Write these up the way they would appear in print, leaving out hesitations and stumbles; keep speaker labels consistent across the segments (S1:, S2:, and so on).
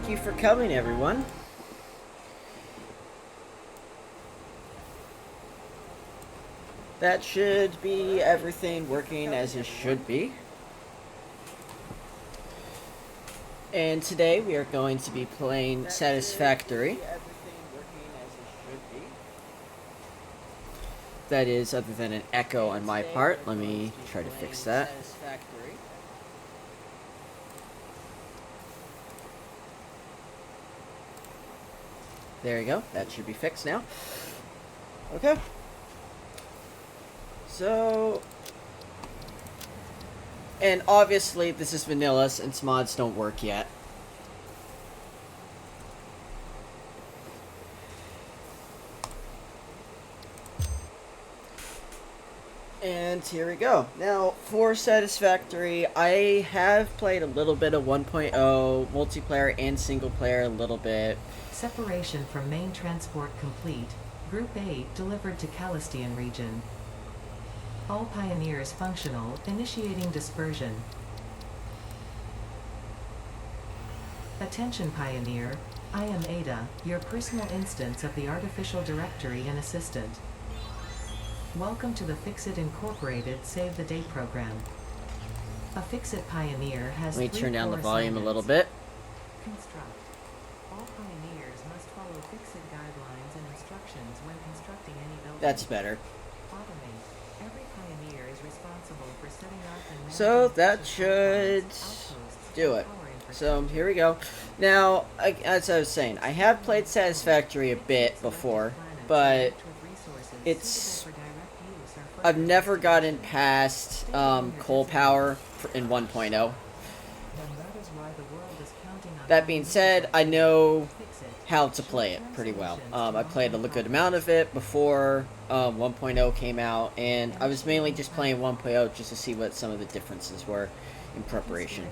S1: thank you for coming, everyone. That should be everything working as it should be. And today we are going to be playing Satisfactory. That is, other than an echo on my part. Let me try to fix that. There you go. That should be fixed now. Okay. So, and obviously this is vanilla since mods don't work yet. And here we go. Now, for Satisfactory, I have played a little bit of 1.0, multiplayer and single player a little bit.
S2: Separation from main transport complete. Group A delivered to Calistian region. All pioneers functional, initiating dispersion. Attention Pioneer, I am Ada, your personal instance of the Artificial Directory and Assistant. Welcome to the Fixit Incorporated Save the Day program. A Fixit Pioneer has
S1: Let me turn down the volume a little bit.
S2: Construct. All pioneers must follow Fixit guidelines and instructions when constructing any building.
S1: That's better.
S2: Automate. Every pioneer is responsible for setting up and managing
S1: So that
S2: Fixit
S1: should
S2: outposts,
S1: do it.
S2: power infrastructure.
S1: So here we go. Now, as I was saying, I have played Satisfactory a bit before, but it's... I've never gotten past coal power in 1.0. That being said, I know how to play it pretty well. I played a good amount of it before 1.0 came out, and I was mainly just playing 1.0 just to see what some of the differences were in preparation.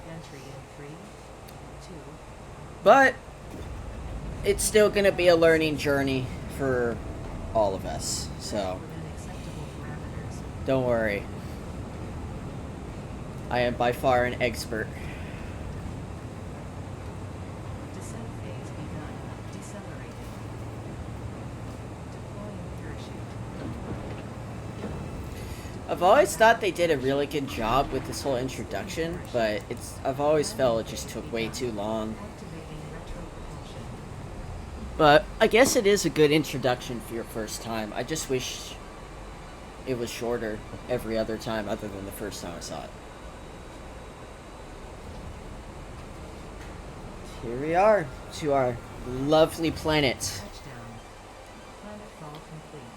S1: But it's still going to be a learning journey for all of us, so don't worry. I am by far an expert.
S2: Descent phase begun. Decelerating. Deploying parachute.
S1: I've always thought they did a really good job with this whole introduction, but I've always felt it just took way too long.
S2: Activating retro propulsion.
S1: But I guess it is a good introduction for your first time. I just wish it was shorter every other time other than the first time I saw it. Here we are, to our lovely planet.
S2: Touchdown. Planetfall complete.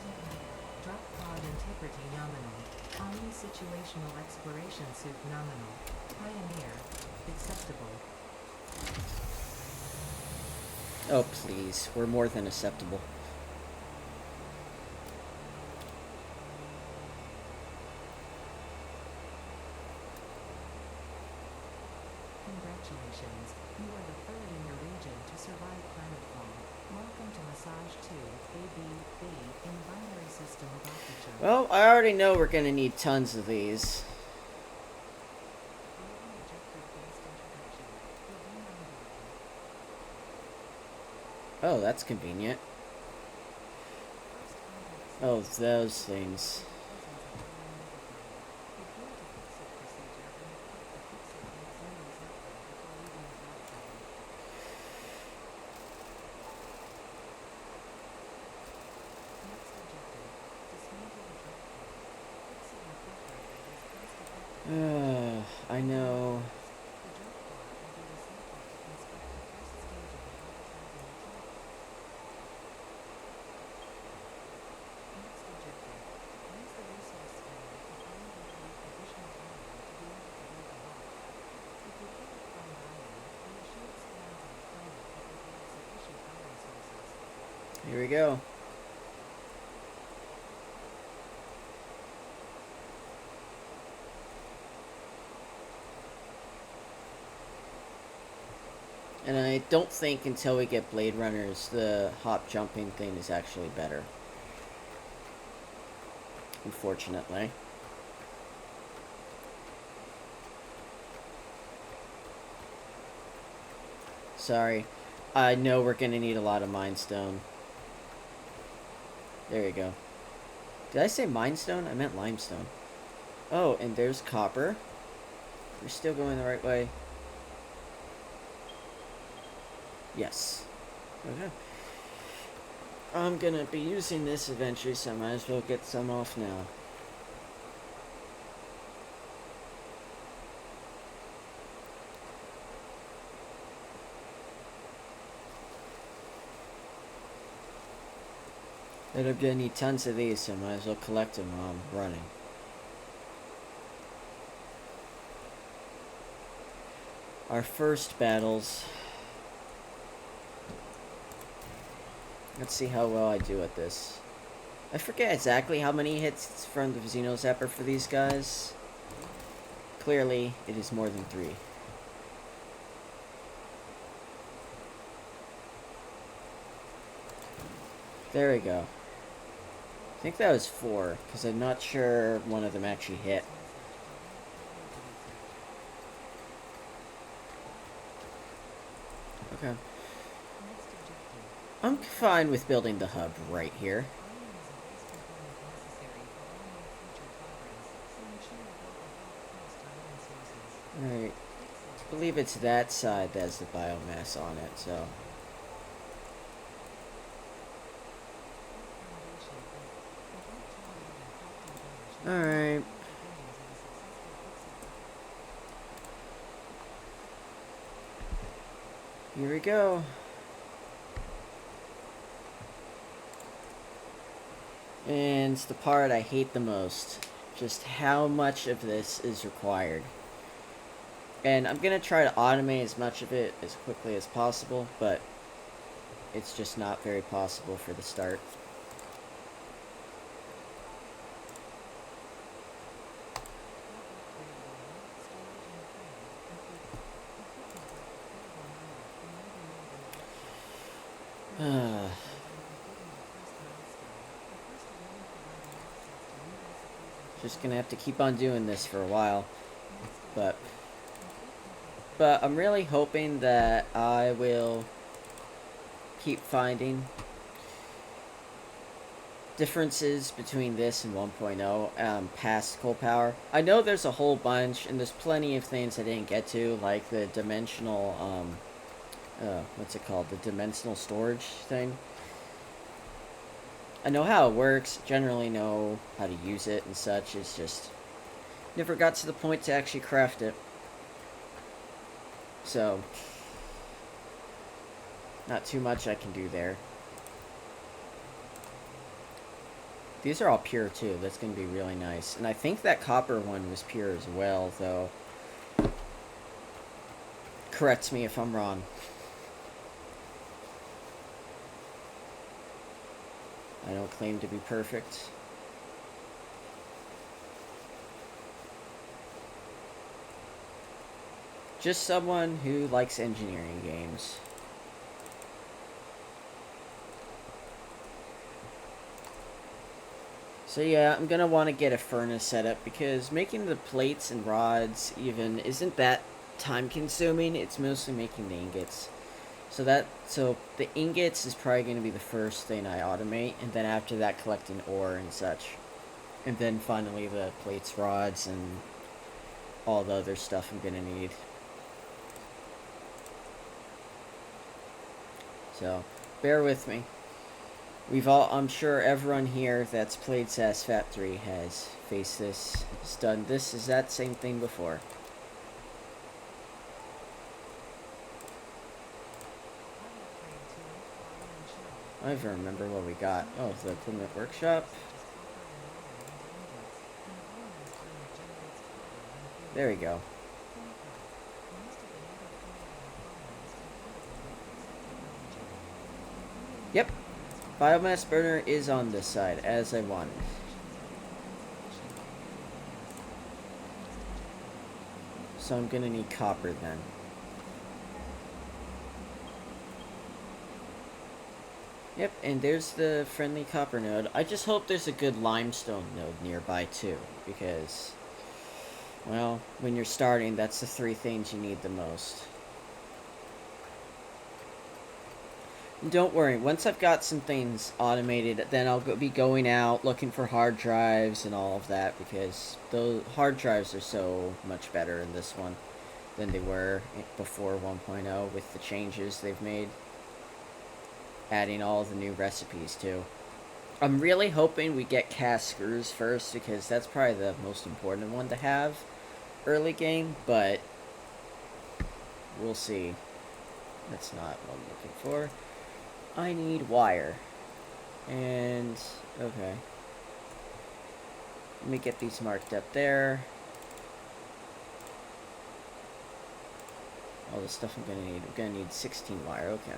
S2: Drop pod integrity nominal. Omni situational exploration suit nominal. Pioneer. Acceptable.
S1: Oh, please. We're more than acceptable.
S2: Congratulations. You are the third in your region to survive planetfall. Welcome to Massage 2, ABB, in binary system of Octogen.
S1: Well, I already know we're gonna need tons of these. Oh, that's convenient. Oh, those things. I know. Here we go. And I don't think until we get Blade Runners, the hop jumping thing is actually better. Unfortunately. Sorry. I know we're gonna need a lot of Mindstone. There you go. Did I say Mindstone? I meant limestone. Oh, and there's copper. We're still going the right way. Yes. Okay. I'm gonna be using this eventually, so I might as well get some off now. And I'm gonna need tons of these, so I might as well collect them while I'm running. Our first battles. Let's see how well I do at this. I forget exactly how many hits from the Xeno Zapper for these guys. Clearly, it is more than 3. There we go. I think that was 4, because I'm not sure one of them actually hit. Okay. I'm fine with building the hub right here. Alright. I believe it's that side that has the biomass on it, so... Alright. Here we go. And it's the part I hate the most. Just how much of this is required. And I'm going to try to automate as much of it as quickly as possible, but it's just not very possible for the start. Just gonna have to keep on doing this for a while, but I'm really hoping that I will keep finding differences between this and 1.0 past coal power. I know there's a whole bunch, and there's plenty of things I didn't get to, like the dimensional what's it called, the dimensional storage thing. I know how it works, generally know how to use it and such. It's just never got to the point to actually craft it. So, not too much I can do there. These are all pure too. That's going to be really nice. And I think that copper one was pure as well, though. Correct me if I'm wrong. I don't claim to be perfect. Just someone who likes engineering games. So yeah, I'm gonna want to get a furnace set up because making the plates and rods even isn't that time consuming. It's mostly making the ingots. So the ingots is probably going to be the first thing I automate, and then after that collecting ore and such. And then finally the plates, rods, and all the other stuff I'm going to need. So, bear with me. I'm sure everyone here that's played Satisfactory has faced this, has done this exact same thing before. I don't even remember what we got. Oh, the equipment workshop. There we go. Yep. Biomass burner is on this side, as I wanted. So I'm gonna need copper then. Yep, and there's the friendly copper node. I just hope there's a good limestone node nearby too, because, well, when you're starting, that's the 3 things you need the most. Don't worry, once I've got some things automated, then I'll be going out looking for hard drives and all of that, because those hard drives are so much better in this one than they were before 1.0 with the changes they've made. Adding all the new recipes too. I'm really hoping we get cast screws first, because that's probably the most important one to have early game, but we'll see. That's not what I'm looking for. I need wire. And, okay. Let me get these marked up there. All the stuff I'm gonna need. I'm gonna need 16 wire, okay.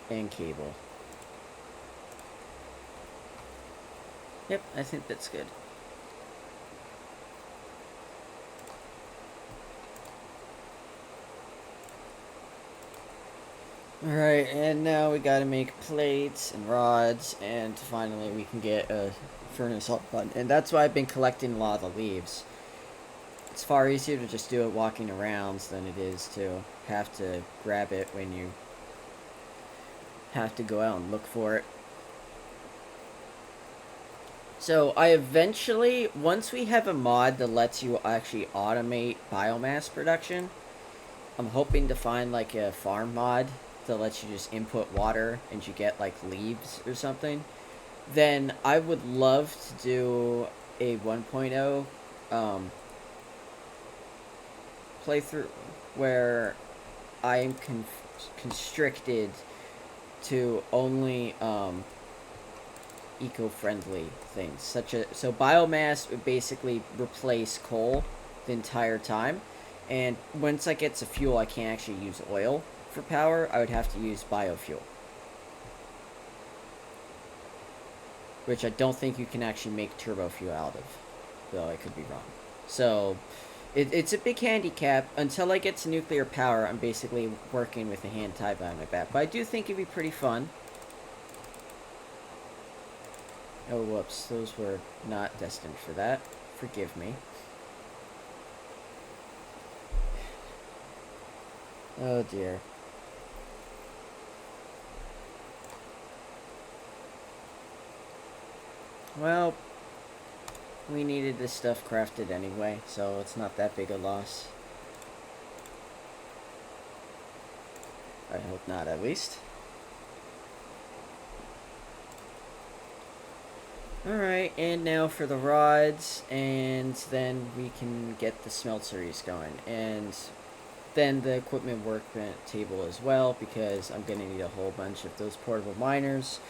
S1: And cable. Yep, I think that's good. Alright, and now we gotta make plates and rods, and finally we can get a furnace all done. And that's why I've been collecting a lot of the leaves. It's far easier to just do it walking around than it is to have to grab it when you have to go out and look for it. So I eventually, once we have a mod that lets you actually automate biomass production, I'm hoping to find like a farm mod that lets you just input water and you get like leaves or something. Then I would love to do a 1.0 playthrough where I am constricted to only eco-friendly things, so biomass would basically replace coal the entire time, and once I get to fuel I can't actually use oil for power, I would have to use biofuel, which I don't think you can actually make turbo fuel out of, though I could be wrong. So it's a big handicap. Until I get to nuclear power, I'm basically working with a hand tied behind my back, but I do think it'd be pretty fun. Oh, whoops. Those were not destined for that. Forgive me. Oh, dear. Well, we needed this stuff crafted anyway, so it's not that big a loss. I hope not, at least. Alright, and now for the rods, and then we can get the smelteries going. And then the equipment workbench table as well, because I'm going to need a whole bunch of those portable miners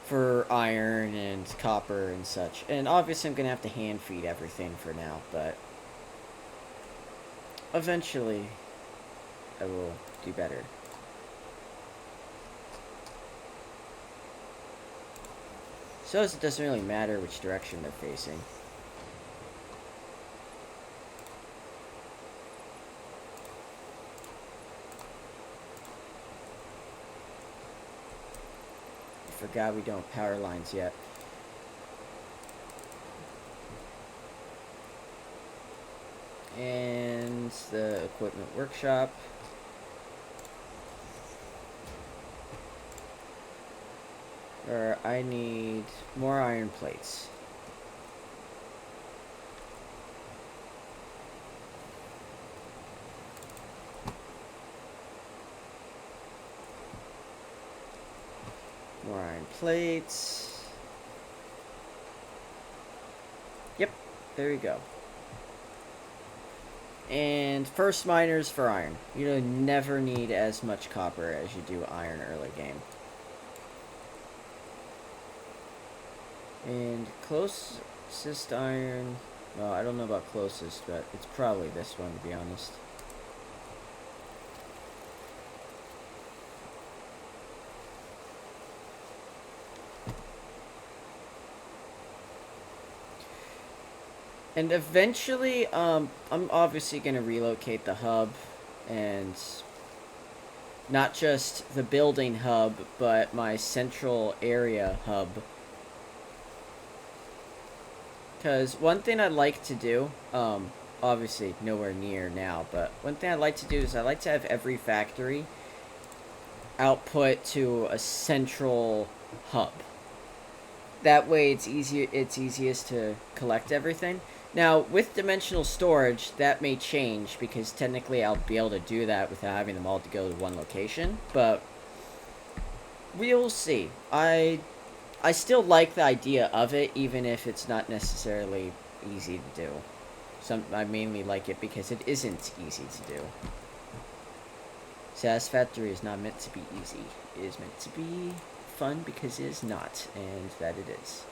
S1: for iron and copper and such. And obviously I'm going to have to hand feed everything for now, but eventually I will do better. So it doesn't really matter which direction they're facing. I forgot we don't have power lines yet. And the equipment workshop. Or I need more iron plates. More iron plates. Yep, there we go. And first miners for iron. You never need as much copper as you do iron early game. And closest iron, well, I don't know about closest, but it's probably this one, to be honest. And eventually, I'm obviously going to relocate the hub, and not just the building hub, but my central area hub. Because one thing I'd like to do, obviously nowhere near now, but one thing I like to do is I like to have every factory output to a central hub. That way it's easiest to collect everything. Now, with dimensional storage, that may change because technically I'll be able to do that without having them all to go to one location, but we'll see. I still like the idea of it, even if it's not necessarily easy to do. I mainly like it because it isn't easy to do. Satisfactory is not meant to be easy. It is meant to be fun because it is not, and that it is.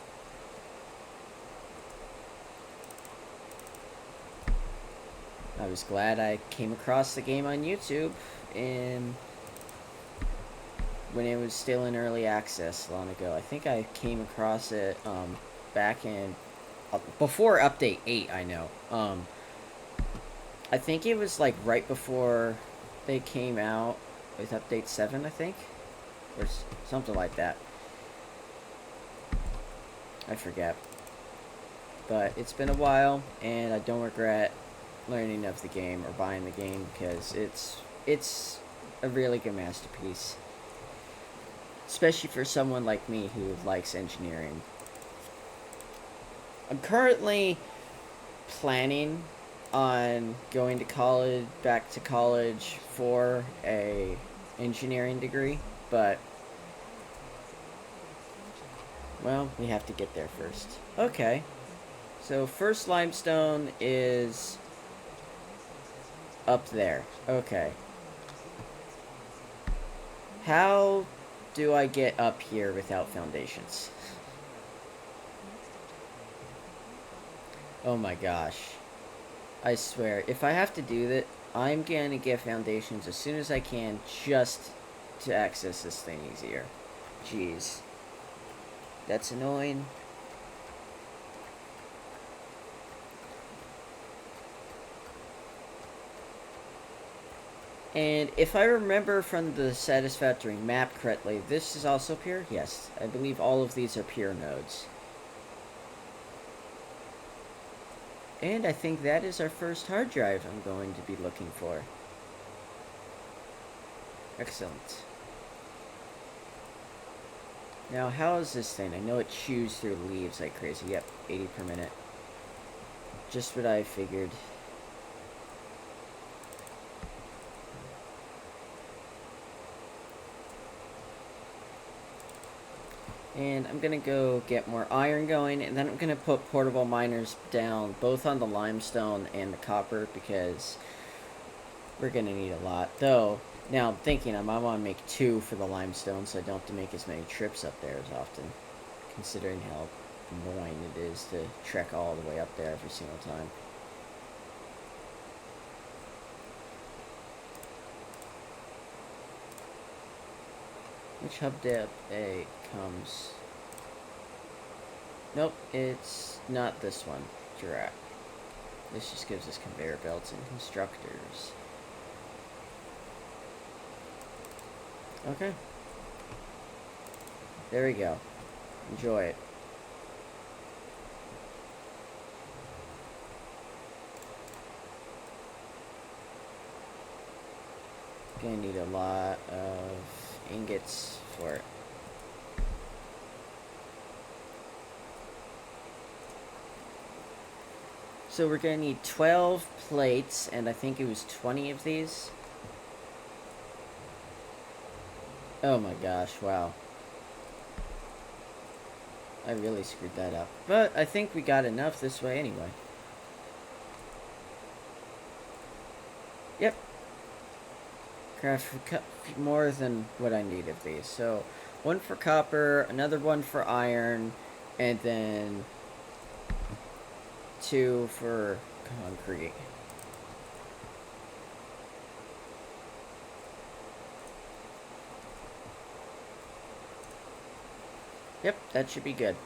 S1: I was glad I came across the game on YouTube when it was still in early access long ago. I think I came across it back in before update 8, I know. I think it was like right before they came out with update 7, I think, or something like that. I forget. But it's been a while, and I don't regret learning of the game or buying the game because it's a really good masterpiece, especially for someone like me who likes engineering. I'm currently planning on going to back to college for a engineering degree, but well, we have to get there first. Okay, so first limestone is up there. Okay, how do I get up here without foundations? Oh my gosh. I swear, if I have to do that, I'm gonna get foundations as soon as I can just to access this thing easier. Jeez. That's annoying. And if I remember from the Satisfactory map correctly, this is also pure? Yes, I believe all of these are pure nodes. And I think that is our first hard drive I'm going to be looking for. Excellent. Now, how is this thing? I know it chews through leaves like crazy. Yep, 80 per minute. Just what I figured. And I'm gonna go get more iron going, and then I'm gonna put portable miners down, both on the limestone and the copper, because we're gonna need a lot. Though, now I'm thinking I might want to make 2 for the limestone, so I don't have to make as many trips up there as often, considering how annoying it is to trek all the way up there every single time. Which hub depth A comes? Nope, it's not this one. Giraffe. This just gives us conveyor belts and constructors. Okay. There we go. Enjoy it. Gonna need a lot of ingots for it. So we're gonna need 12 plates, and I think it was 20 of these. Oh my gosh, wow. I really screwed that up. But I think we got enough this way anyway. Yep. Craft more than what I need of these. So, 1 for copper, another 1 for iron, and then 2 for concrete. Yep, that should be good.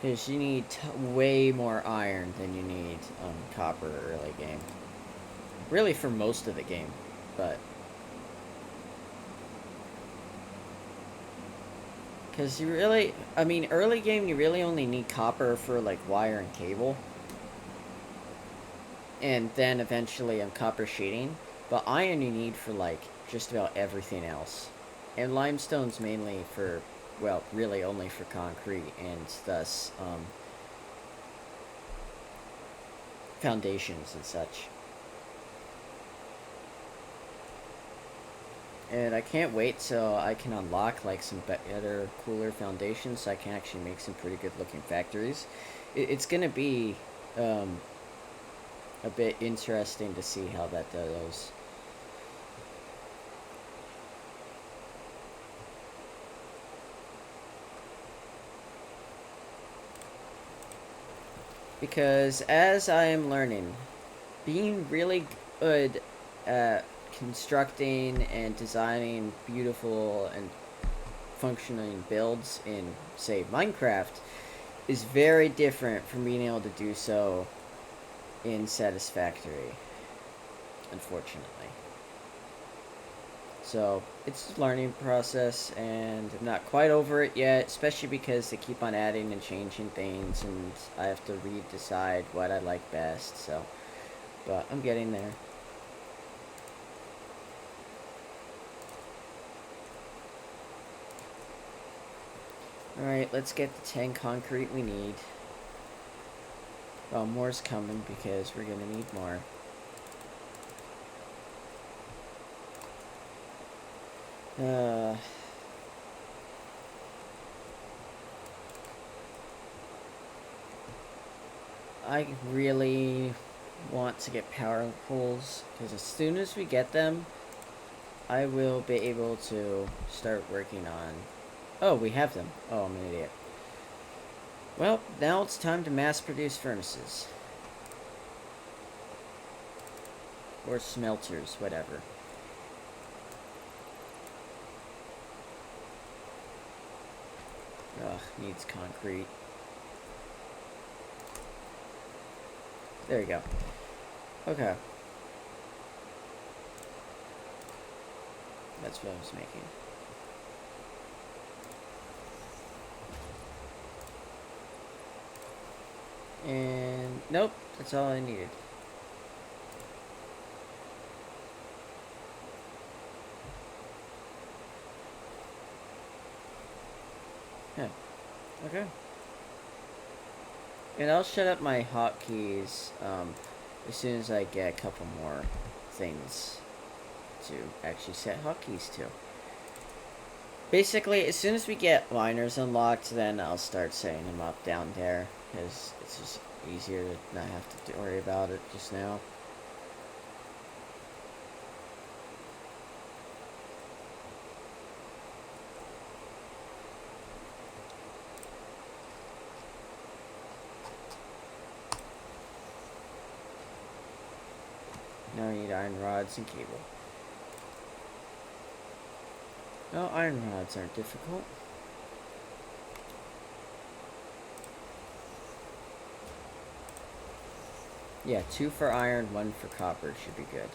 S1: Because you need way more iron than you need copper early game. Really for most of the game, but... Because you really, I mean, early game you really only need copper for like wire and cable. And then eventually copper sheeting. But iron you need for like just about everything else. And limestone's mainly for, well, really only for concrete and thus foundations and such. And I can't wait till I can unlock like some better, cooler foundations so I can actually make some pretty good looking factories. It's gonna be a bit interesting to see how that goes. Because as I am learning, being really good at constructing and designing beautiful and functioning builds in, say, Minecraft is very different from being able to do so in Satisfactory, unfortunately. So it's a learning process, and I'm not quite over it yet, especially because they keep on adding and changing things, and I have to re-decide what I like best. So, but I'm getting there. Alright, let's get the 10 concrete we need. Well, more's coming because we're gonna need more. I really want to get power poles because as soon as we get them, I will be able to start working on. Oh, we have them. Oh, I'm an idiot. Well, now it's time to mass produce furnaces. Or smelters, whatever. Ugh, needs concrete. There you go. Okay. That's what I was making. And nope, that's all I needed. Yeah. Okay. And I'll shut up my hotkeys as soon as I get a couple more things to actually set hotkeys to. Basically, as soon as we get miners unlocked, then I'll start setting them up down there, because it's just easier to not have to worry about it just now. Now we need iron rods and cable. No, iron rods aren't difficult. Yeah, 2 for iron, 1 for copper should be good.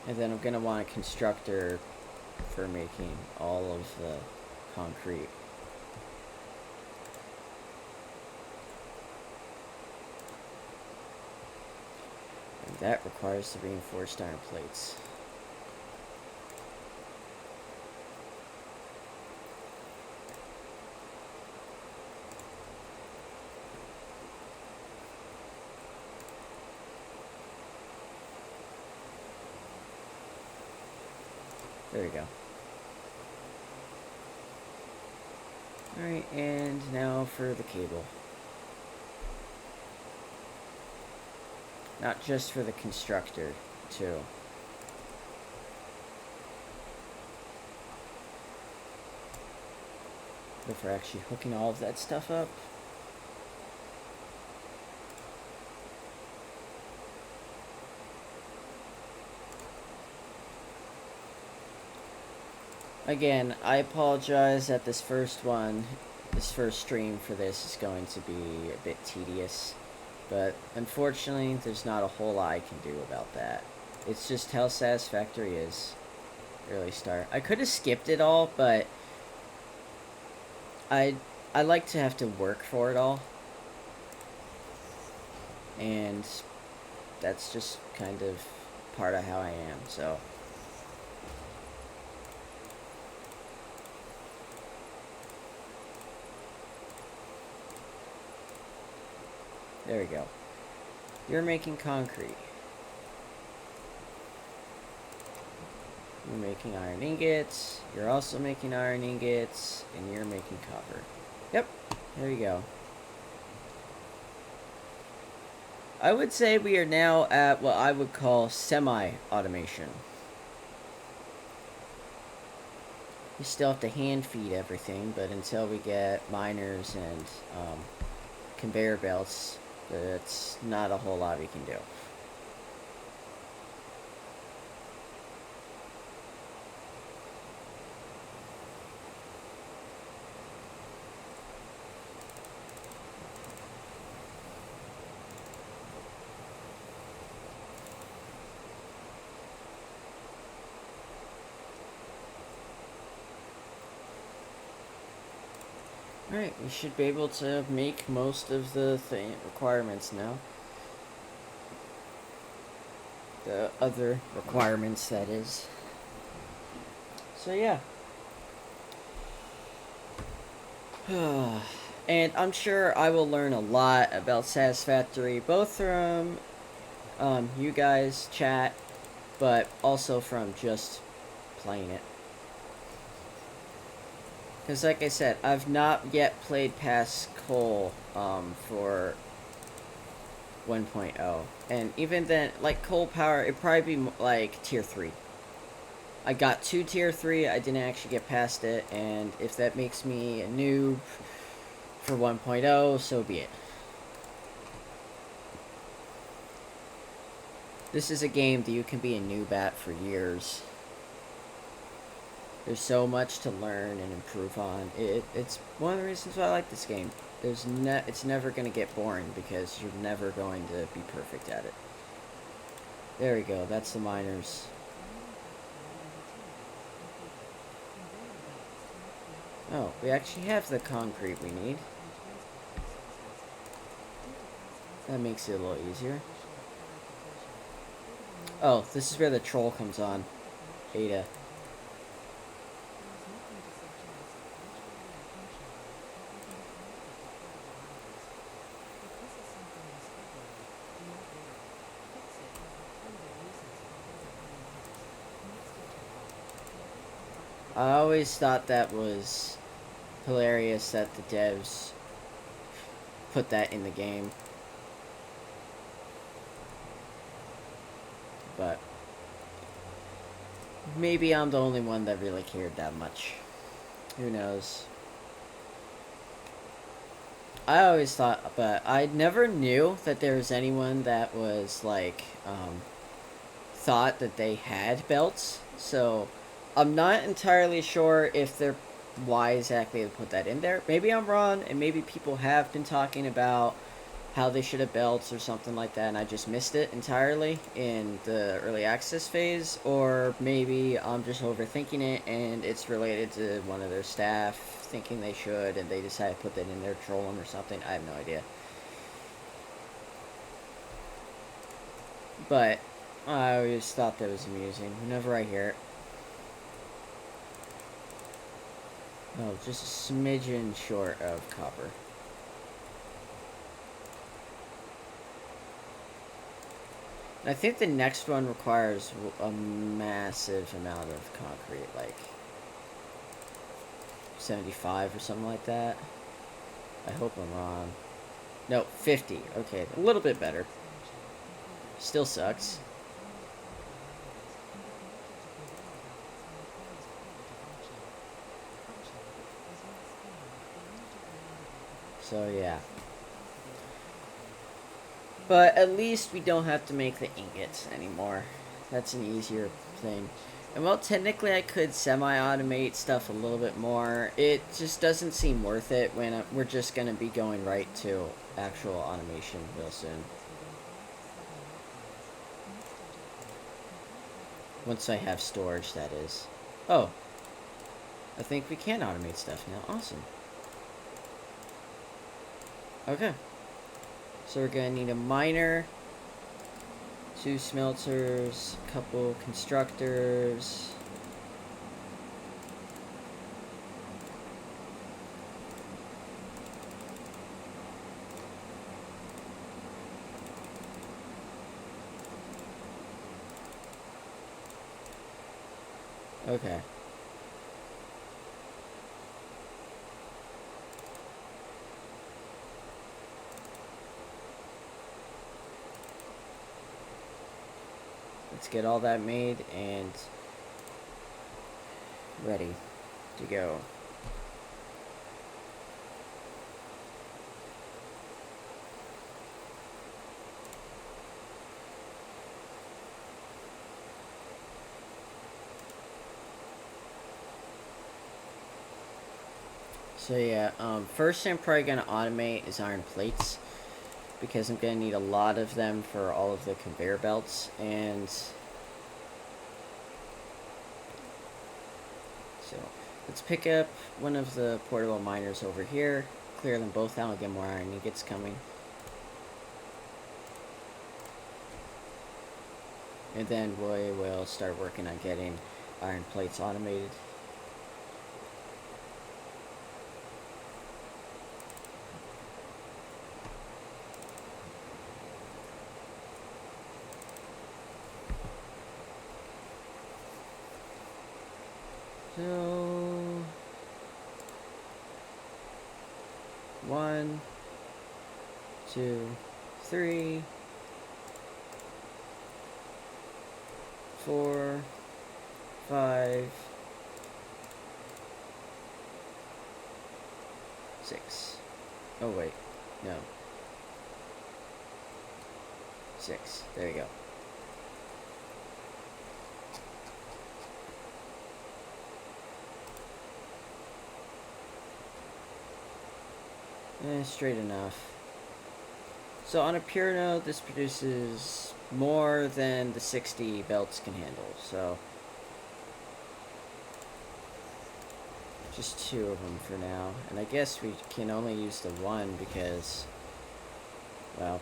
S1: And then I'm going to want a constructor for making all of the concrete. And that requires the reinforced iron plates. There we go. Alright, and now for the cable. Not just for the constructor, too. But for actually hooking all of that stuff up. Again, I apologize that this first stream for this is going to be a bit tedious. But unfortunately, there's not a whole lot I can do about that. It's just how Satisfactory is. Early start. I could have skipped it all, but I like to have to work for it all, and that's just kind of part of how I am. So there we go. You're making concrete. You're making iron ingots. You're also making iron ingots, and you're making copper. Yep, there you go. I would say we are now at what I would call semi-automation. We still have to hand feed everything, but until we get miners and conveyor belts, that's not a whole lot we can do. Alright, we should be able to make most of the requirements now. The other requirements, that is. So yeah. And I'm sure I will learn a lot about Satisfactory, both from you guys, chat, but also from just playing it. Because like I said, I've not yet played past Coal for 1.0. And even then, like Coal Power, it'd probably be like Tier 3. I got to Tier 3, I didn't actually get past it, and if that makes me a noob for 1.0, so be it. This is a game that you can be a noob at for years. There's so much to learn and improve on. It's one of the reasons why I like this game. It's never going to get boring because you're never going to be perfect at it. There we go, that's the miners. Oh, we actually have the concrete we need. That makes it a little easier. Oh, this is where the troll comes on. Ada. I always thought that was hilarious that the devs put that in the game. But maybe I'm the only one that really cared that much. Who knows? I always thought, but I never knew that there was anyone that was like, thought that they had belts. So I'm not entirely sure if they're why exactly they put that in there. Maybe I'm wrong, and maybe people have been talking about how they should have belts or something like that, and I just missed it entirely in the early access phase, or maybe I'm just overthinking it and it's related to one of their staff thinking they should and they decided to put that in there, troll them or something. I have no idea. But I always thought that was amusing whenever I hear it. Oh, just a smidgen short of copper. I think the next one requires a massive amount of concrete, like 75 or something like that. I hope I'm wrong. No, 50. Okay, a little bit better. Still sucks. So yeah. But at least we don't have to make the ingots anymore. That's an easier thing. And well, technically I could semi-automate stuff a little bit more. It just doesn't seem worth it when we're just going to be going right to actual automation real soon. Once I have storage, that is. Oh. I think we can automate stuff now. Awesome. Okay. So we're gonna need a miner, 2 smelters, a couple constructors. Okay. Let's get all that made and ready to go. So yeah, first I'm probably gonna automate is iron plates because I'm gonna need a lot of them for all of the conveyor belts. And so let's pick up one of the portable miners over here, clear them both out, and get more iron ingots coming. And then we will start working on getting iron plates automated. So 1, 2, 3, 4, 5, 6. Oh wait, no. 6. There you go. Straight enough. So on a pure node, this produces more than the 60 belts can handle. So just 2 of them for now. And I guess we can only use the 1 because, well,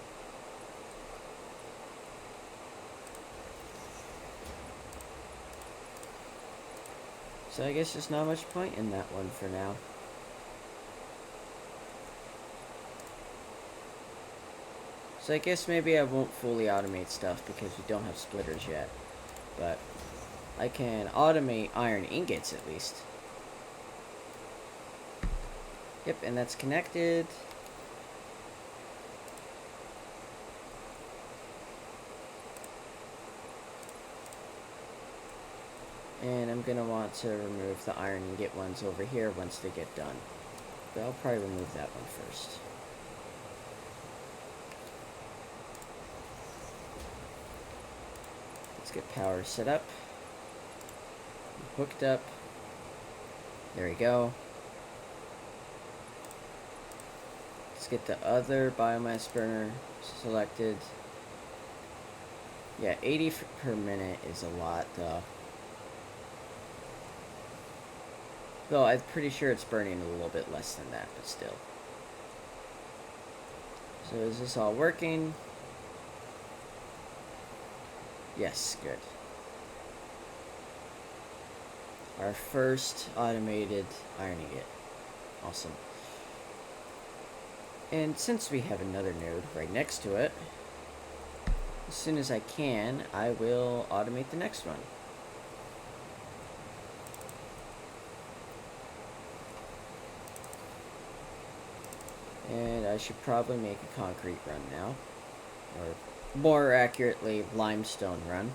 S1: so I guess there's not much point in that one for now. So I guess maybe I won't fully automate stuff because we don't have splitters yet. But I can automate iron ingots at least. Yep, and that's connected. And I'm gonna want to remove the iron ingot ones over here once they get done. But I'll probably remove that one first. Let's get power set up. Hooked up. There we go. Let's get the other biomass burner selected. Yeah, 80 per minute is a lot though. Though I'm pretty sure it's burning a little bit less than that, but still. So is this all working? Yes, good. Our first automated iron ingot. Awesome. And since we have another node right next to it, as soon as I can, I will automate the next one. And I should probably make a concrete run now. Or more accurately, limestone run.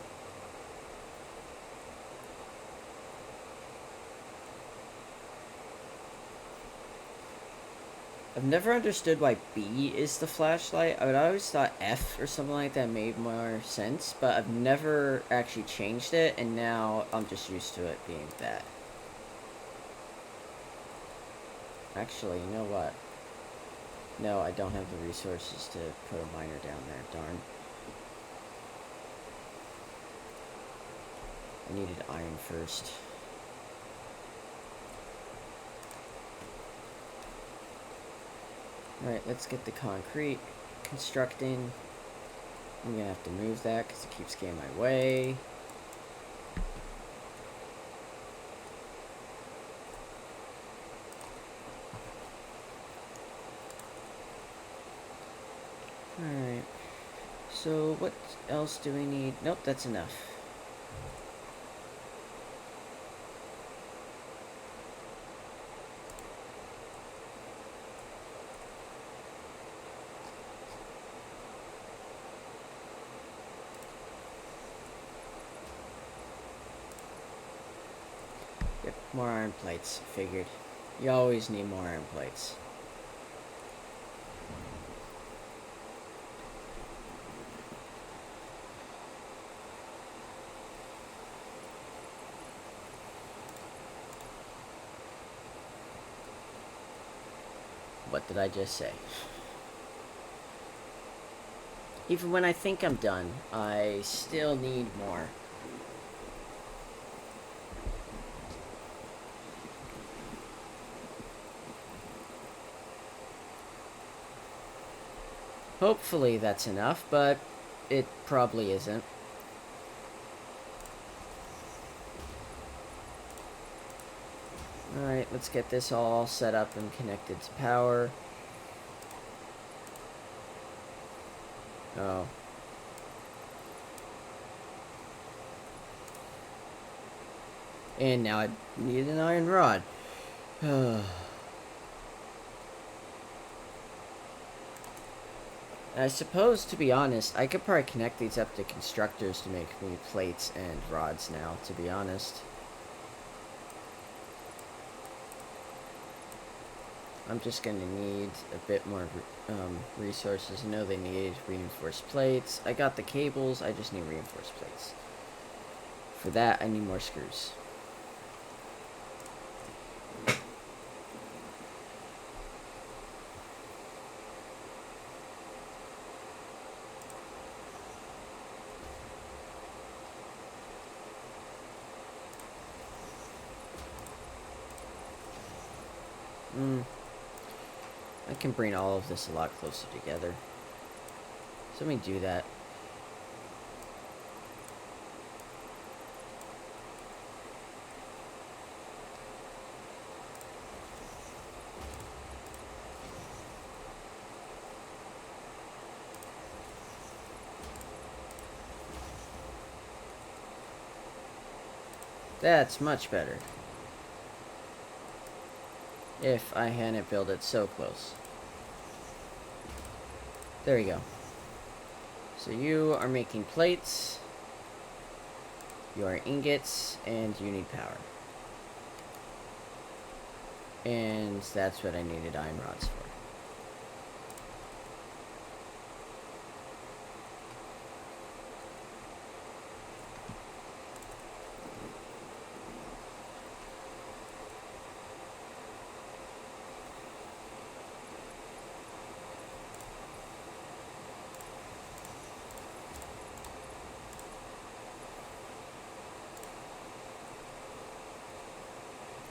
S1: I've never understood why B is the flashlight. I would always thought F or something like that made more sense, but I've never actually changed it, and now I'm just used to it being that. Actually, you know what? No, I don't have the resources to put a miner down there, darn. I needed iron first. Alright, let's get the concrete constructing. I'm gonna have to move that because it keeps getting my way. Alright. So, what else do we need? Nope, that's enough. Yep, more iron plates. Figured. You always need more iron plates. What did I just say? Even when I think I'm done, I still need more. Hopefully that's enough, but it probably isn't. Alright, let's get this all set up and connected to power. Oh. And now I need an iron rod. I suppose, to be honest, I could probably connect these up to constructors to make me plates and rods now, to be honest. I'm just going to need a bit more resources. I know they need reinforced plates. I got the cables, I just need reinforced plates. For that, I need more screws. I can bring all of this a lot closer together. So let me do that. That's much better. If I hadn't built it so close. There you go. So you are making plates, you are ingots, and you need power. And that's what I needed iron rods for.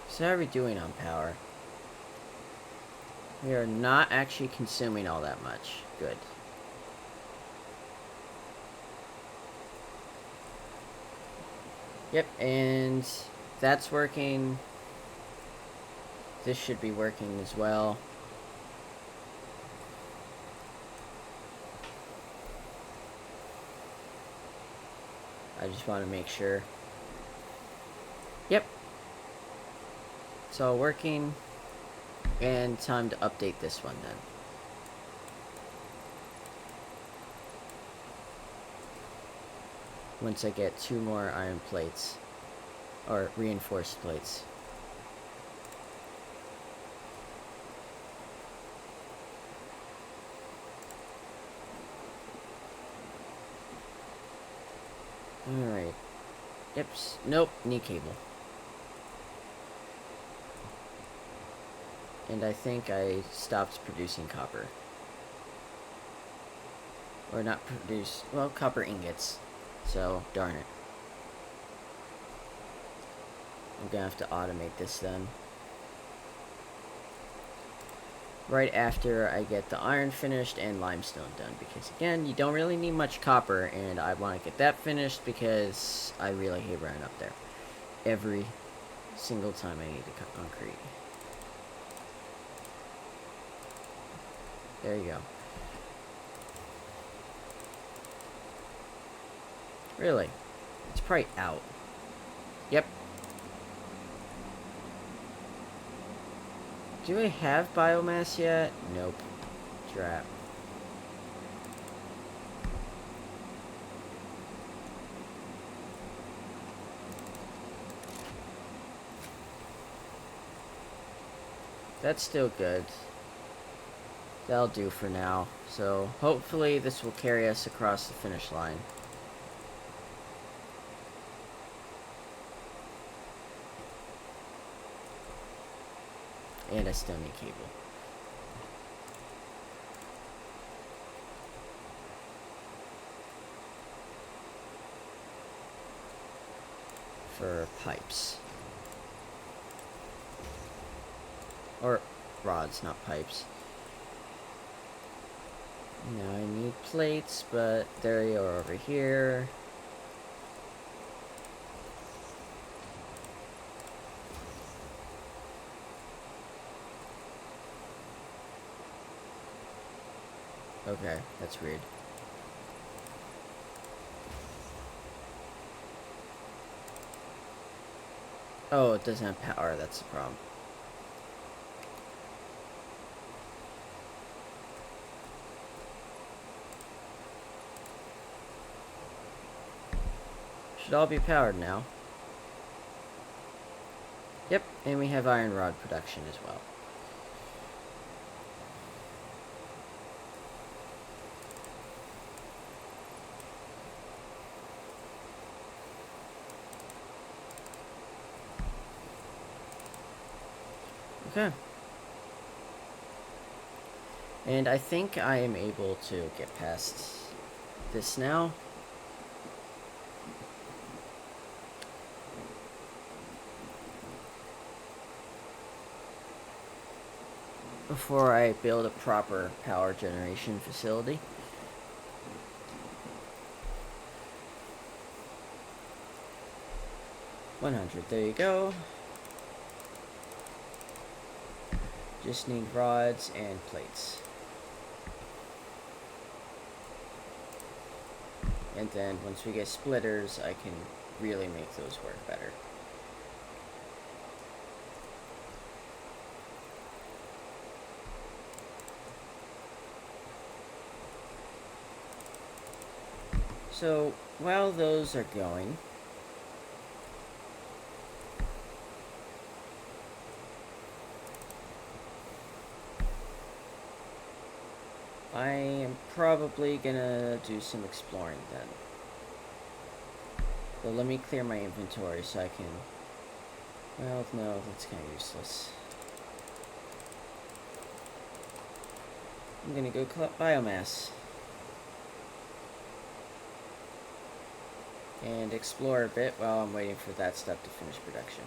S1: So how are we doing on power? We are not actually consuming all that much. Good. Yep, and that's working. This should be working as well. I just want to make sure. Yep. It's all working. And time to update this one then. Once I get 2 more iron plates. Or reinforced plates. Alright. Yep. Nope. Need cable. And I think I stopped producing copper. Or not produce... Well, copper ingots. So, darn it. I'm gonna have to automate this then. right after I get the iron finished and limestone done, because again, you don't really need much copper, and I want to get that finished because I really hate running up there every single time I need to cut concrete. There you go. Really? It's probably out. Yep. Do I have biomass yet? Nope. Trap. That's still good. That'll do for now. So hopefully this will carry us across the finish line. And I still need cable. For pipes. Or rods, not pipes. Now I need plates, but there you are over here. Okay, that's weird. Oh, it doesn't have power, that's the problem. Should all be powered now. Yep, and we have iron rod production as well. Okay. And I think I am able to get past this now. Before I build a proper power generation facility. $100, there you go. Just need rods and plates. And then once we get splitters, I can really make those work better. So while those are going, I am probably gonna do some exploring then. But let me clear my inventory so I can... Well, no, that's kind of useless. I'm gonna go collect biomass. And explore a bit while I'm waiting for that stuff to finish production.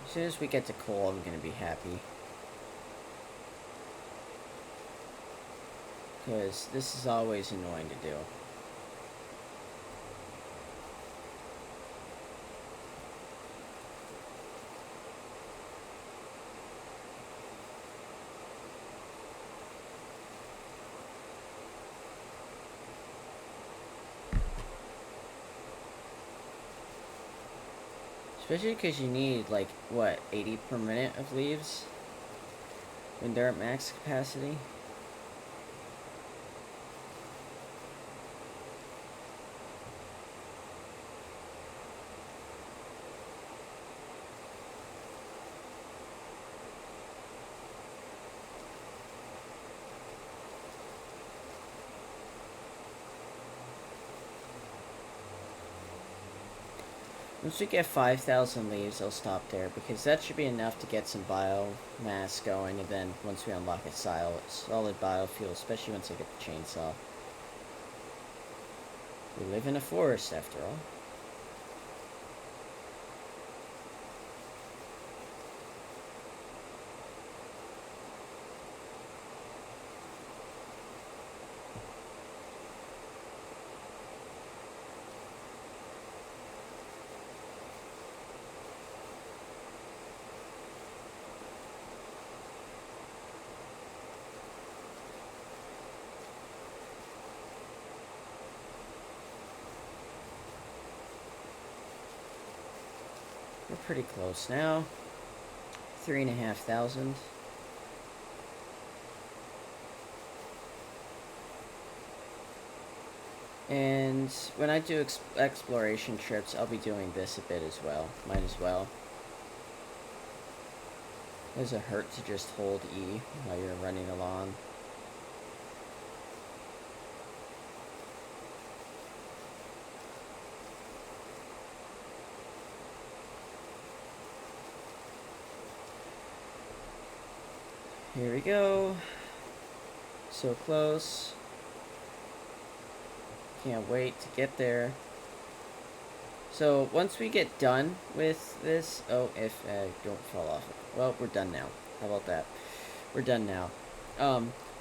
S1: As soon as we get to coal, I'm gonna be happy. Because this is always annoying to do. Especially because you need, like, what, 80 per minute of leaves? When they're at max capacity? Once we get 5,000 leaves, I'll stop there, because that should be enough to get some biomass going, and then once we unlock a solid biofuel, especially once I get the chainsaw. We live in a forest, after all. We're pretty close now. 3,500. And when I do exploration trips, I'll be doing this a bit as well. Might as well. Does it hurt to just hold E while you're running along? Here we go. So close. Can't wait to get there. So once we get done with this, oh, if I don't fall off. Well, we're done now. How about that? We're done now.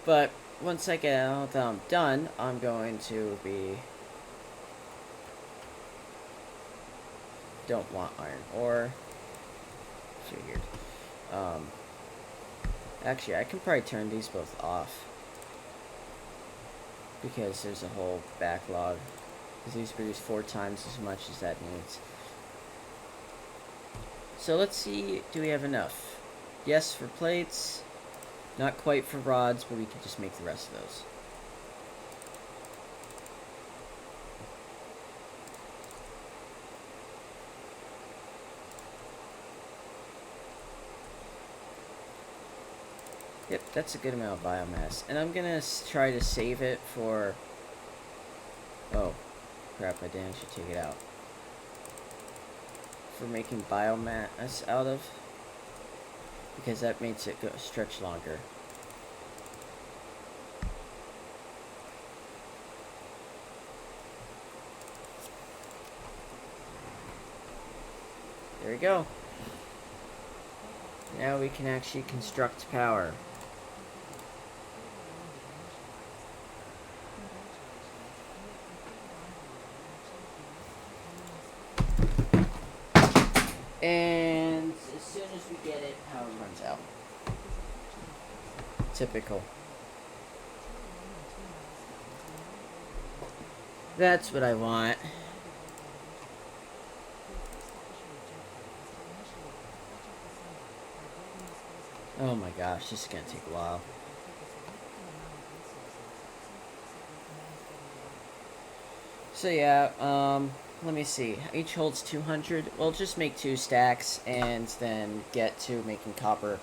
S1: But once I get all done, I'm going to be. Don't want iron ore. Figured. Actually, I can probably turn these both off, because there's a whole backlog. Because these produce 4 times as much as that needs. So let's see, do we have enough? Yes, for plates. Not quite for rods, but we can just make the rest of those. Yep, that's a good amount of biomass. And I'm gonna try to save it for... Oh, crap, I didn't actually take it out. For making biomass out of. Because that makes it stretch longer. There we go. Now we can actually construct power. And as soon as we get it, power runs out. Typical. That's what I want. Oh my gosh, this is gonna take a while. So yeah, let me see. Each holds 200. We'll just make 2 stacks and then get to making copper.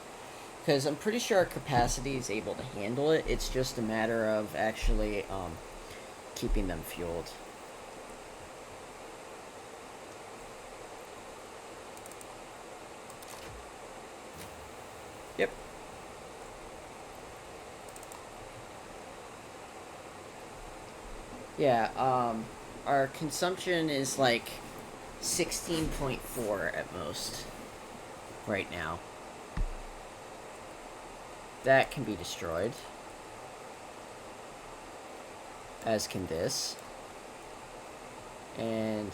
S1: Because I'm pretty sure our capacity is able to handle it. It's just a matter of actually keeping them fueled. Yep. Yeah, our consumption is like 16.4 at most right now. That can be destroyed, as can this, and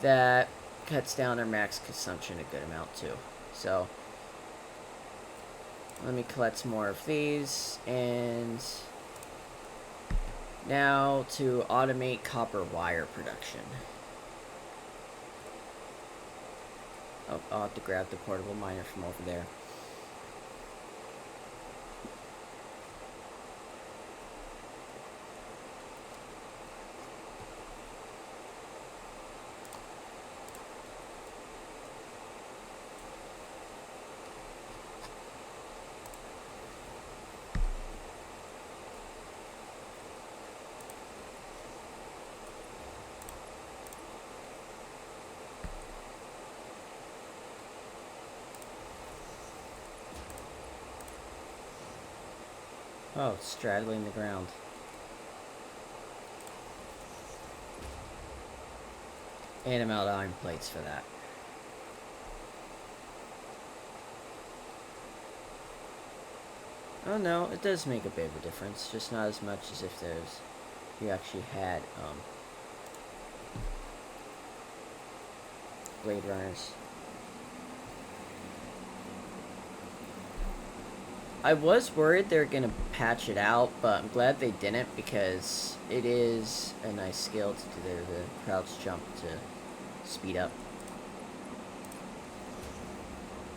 S1: that cuts down our max consumption a good amount too. So let me collect some more of these, and now to automate copper wire production. Oh, I'll have to grab the portable miner from over there. Oh, it's straddling the ground. And I'm out of iron plates for that. Oh no, it does make a bit of a difference, just not as much as if you actually had Blade Runners. I was worried they were gonna patch it out, but I'm glad they didn't, because it is a nice skill to do the crouch jump to speed up.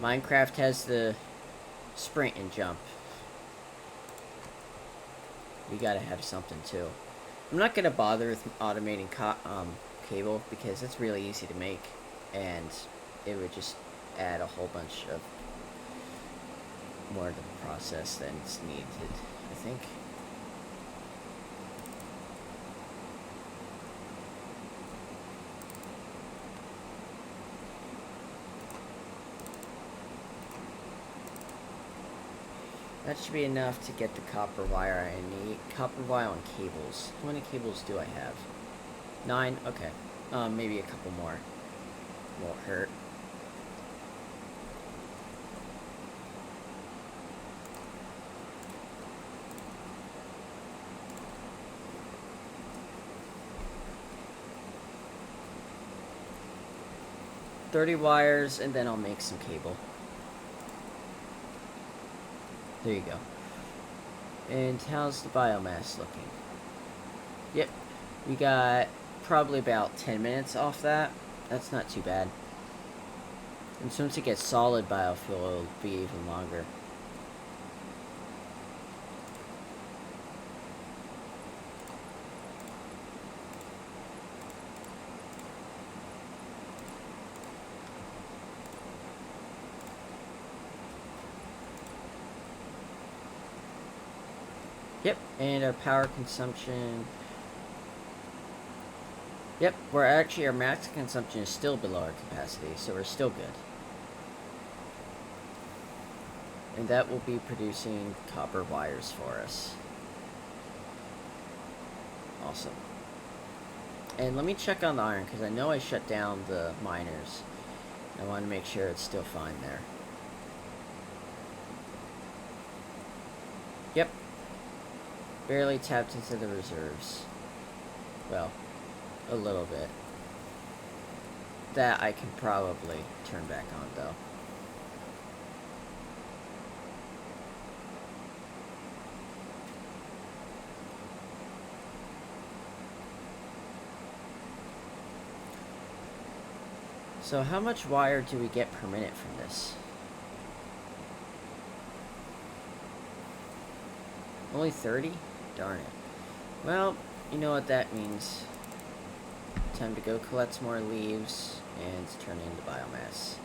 S1: Minecraft has the sprint and jump. We gotta have something too. I'm not gonna bother with automating cable, because it's really easy to make, and it would just add a whole bunch of more to the process than it's needed, I think. That should be enough to get the copper wire I need. Copper wire on cables. How many cables do I have? 9? Okay. Maybe a couple more. Won't hurt. $30 and then I'll make some cable. There you go. And how's the biomass looking? Yep. We got probably about 10 minutes off that. That's not too bad. And once it gets solid biofuel, it'll be even longer. Yep, and our power consumption. Yep, our max consumption is still below our capacity, so we're still good. And that will be producing copper wires for us. Awesome. And let me check on the iron, because I know I shut down the miners. I want to make sure it's still fine there. Yep. Barely tapped into the reserves. Well, a little bit. That I can probably turn back on, though. So how much wire do we get per minute from this? Only 30? Darn it. Well, you know what that means. Time to go collect some more leaves and turn into biomass.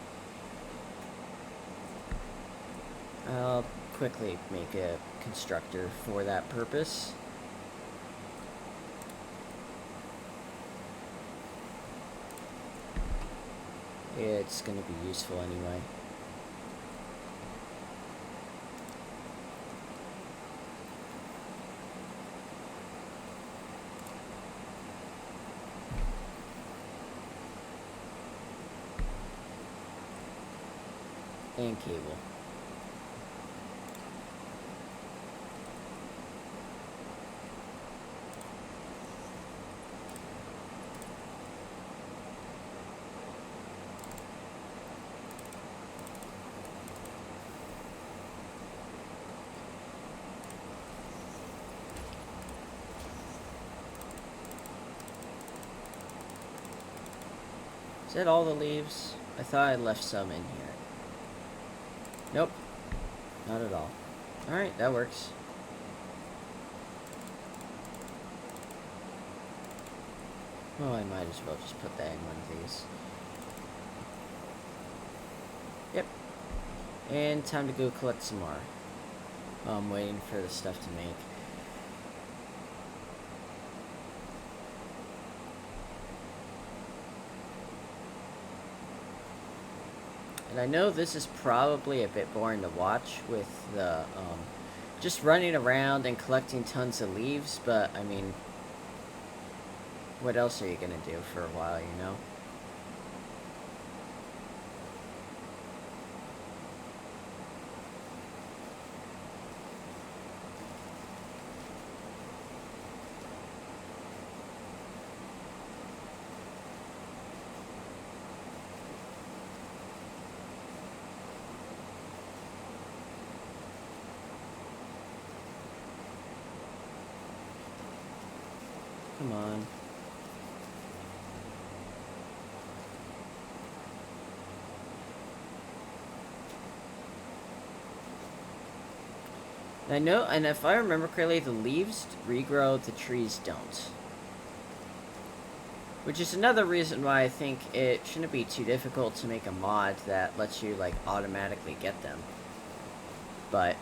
S1: I'll quickly make a constructor for that purpose. It's going to be useful anyway. And cable. Is that all the leaves? I thought I left some in here. Nope. Not at all. Alright, that works. Well, I might as well just put that in one of these. Yep. And time to go collect some more. I'm waiting for the stuff to make. And I know this is probably a bit boring to watch with the just running around and collecting tons of leaves, but I mean, what else are you gonna do for a while, you know? Come on. I know, and if I remember correctly, the leaves regrow, the trees don't. Which is another reason why I think it shouldn't be too difficult to make a mod that lets you, like, automatically get them. But,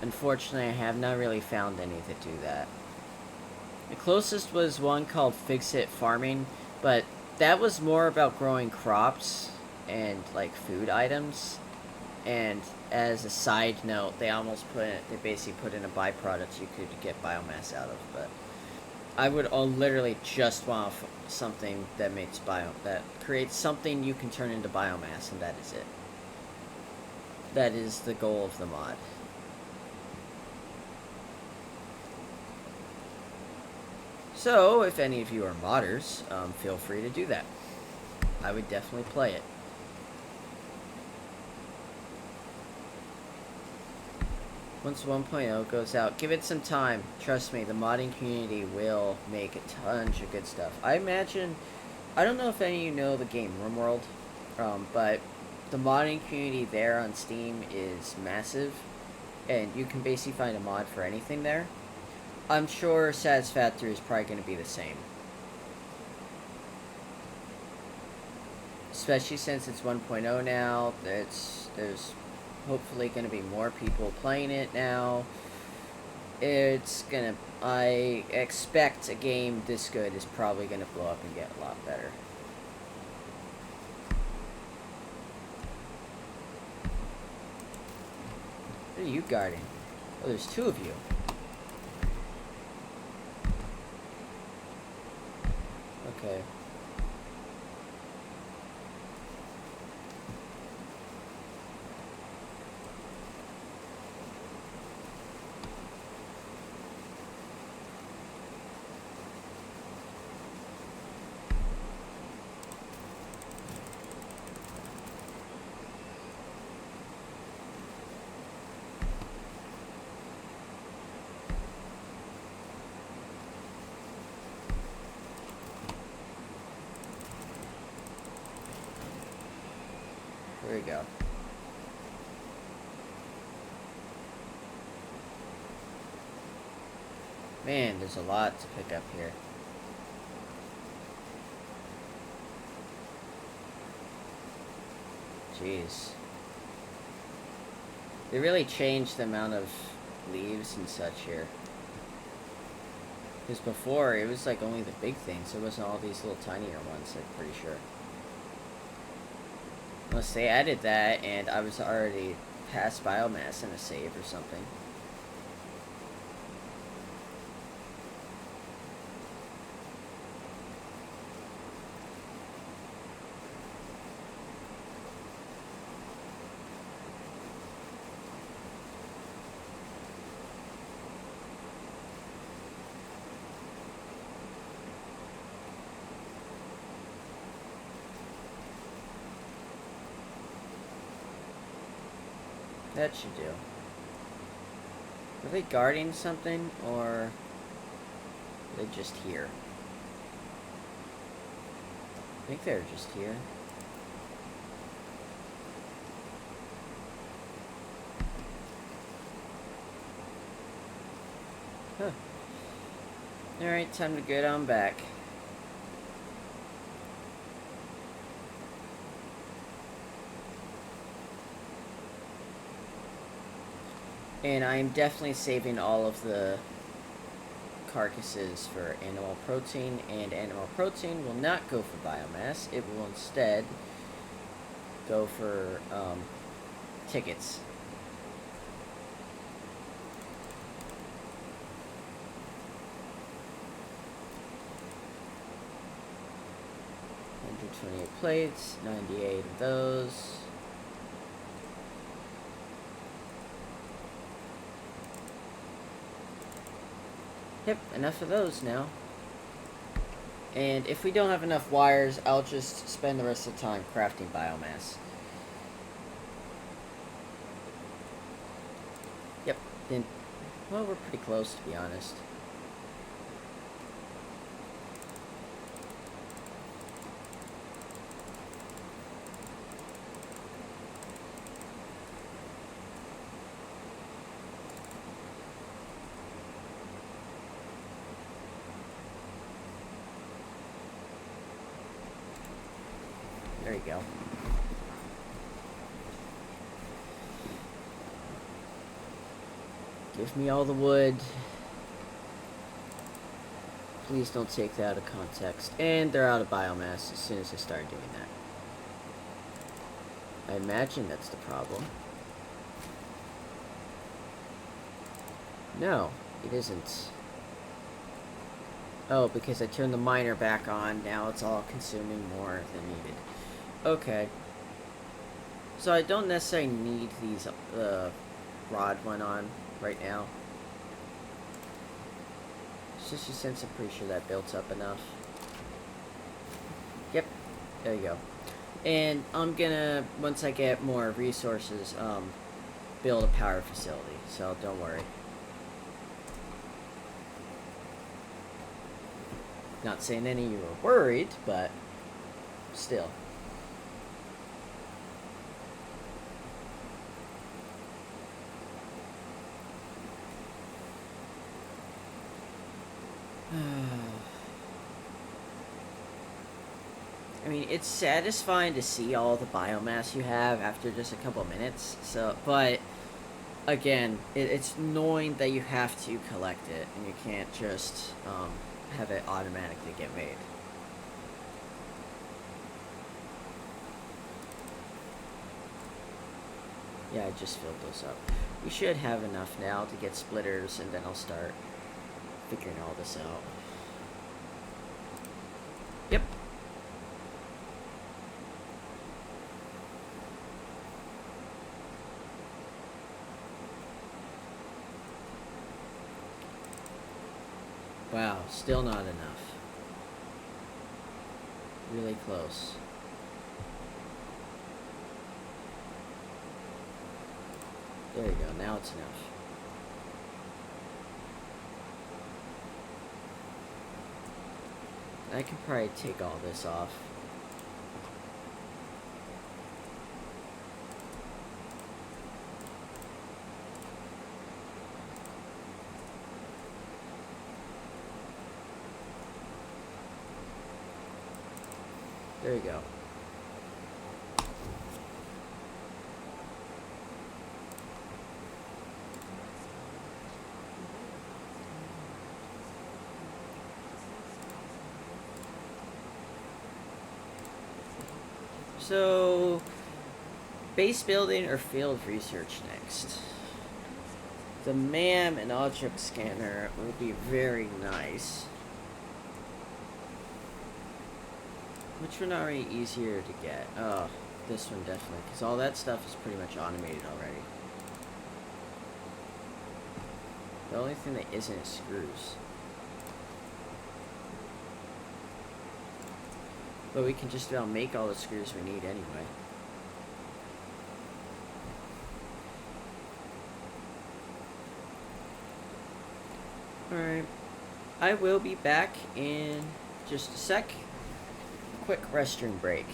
S1: unfortunately, I have not really found any that do that. The closest was one called Fix-It Farming, but that was more about growing crops and, like, food items. And as a side note, they basically put in a byproduct you could get biomass out of. But I would literally just want something that that creates something you can turn into biomass, and that is it. That is the goal of the mod. So, if any of you are modders, feel free to do that. I would definitely play it. Once 1.0 goes out, give it some time. Trust me, the modding community will make a ton of good stuff. I imagine, I don't know if any of you know the game RimWorld, but the modding community there on Steam is massive, and you can basically find a mod for anything there. I'm sure Satisfactory is probably going to be the same. Especially since it's 1.0 now, there's hopefully going to be more people playing it now. I expect a game this good is probably going to blow up and get a lot better. What are you guarding? Oh, there's two of you. Okay. There we go. Man, there's a lot to pick up here. Jeez. They really changed the amount of leaves and such here. Because before, it was like only the big things. There wasn't all these little tinier ones, I'm pretty sure. Unless they added that and I was already past biomass in a save or something. That should do. Are they guarding something, or are they just here? I think they're just here. Huh. Alright, time to get on back. And I'm definitely saving all of the carcasses for animal protein, and animal protein will not go for biomass. It will instead go for tickets. 128 plates, 98 of those. Yep, enough of those now. And if we don't have enough wires, I'll just spend the rest of the time crafting biomass. Yep, then, well, we're pretty close, to be honest. There you go. Give me all the wood. Please don't take that out of context. And they're out of biomass as soon as I start doing that. I imagine that's the problem. No, it isn't. Oh, because I turned the miner back on, now it's all consuming more than needed. Okay. So I don't necessarily need these rod one on right now. It's just a sense I'm pretty sure that built up enough. Yep, there you go. And I'm gonna, once I get more resources, build a power facility, so don't worry. Not saying any of you are worried, but still. I mean, it's satisfying to see all the biomass you have after just a couple minutes. So, but again, it's annoying that you have to collect it and you can't just have it automatically get made. Yeah, I just filled those up. We should have enough now to get splitters, and then I'll start figuring all this out. Yep. Wow, still not enough. Really close. There you go, now it's enough. I can probably take all this off. There you go. So, base building or field research next? The MAM and object scanner would be very nice. Which one are we easier to get? Oh, this one definitely, because all that stuff is pretty much automated already. The only thing that isn't is screws. But we can just about make all the screws we need anyway. Alright. I will be back in just a sec. Quick restroom break.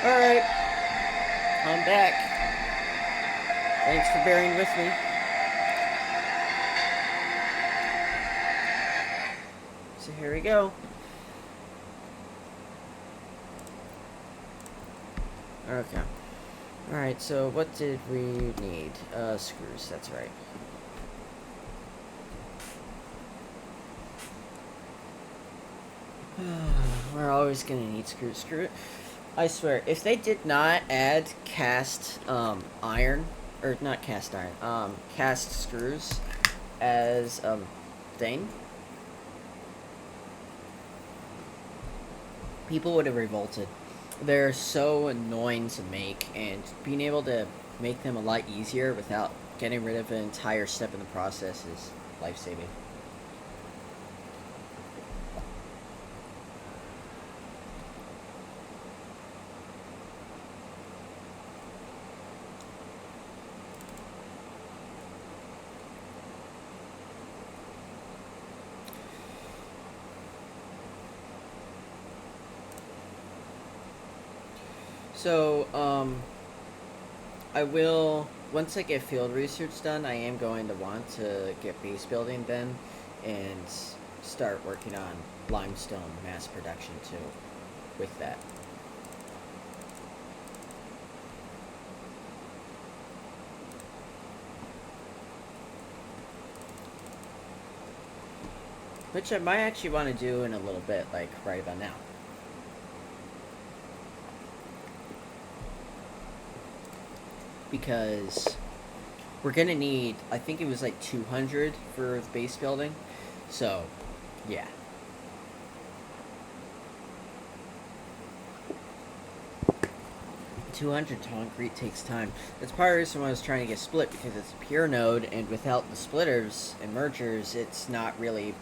S1: Alright, I'm back. Thanks for bearing with me. So here we go. Okay. Alright, so what did we need? Screws, that's right. We're always gonna need screws. I swear, if they did not add cast iron, or not cast iron, cast screws as a thing, people would have revolted. They're so annoying to make, and being able to make them a lot easier without getting rid of an entire step in the process is life-saving. So, I will, once I get field research done, I am going to want to get base building then, and start working on limestone mass production too, with that. Which I might actually want to do in a little bit, like right about now. Because we're gonna need, I think it was like 200 for the base building. So, yeah. $200 concrete takes time. That's part of the reason why I was trying to get split, because it's a pure node, and without the splitters and mergers, it's not really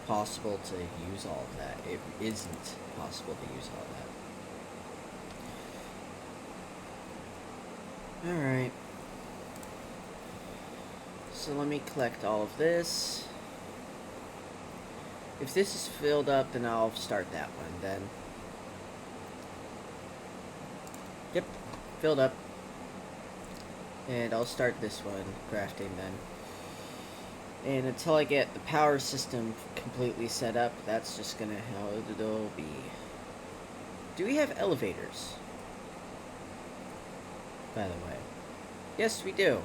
S1: possible to use all of that. It isn't possible to use all of that. Alright. So let me collect all of this. If this is filled up, then I'll start that one then. Yep, filled up. And I'll start this one, crafting then. And until I get the power system completely set up, that's just gonna how it'll be. Do we have elevators? By the way. Yes, we do.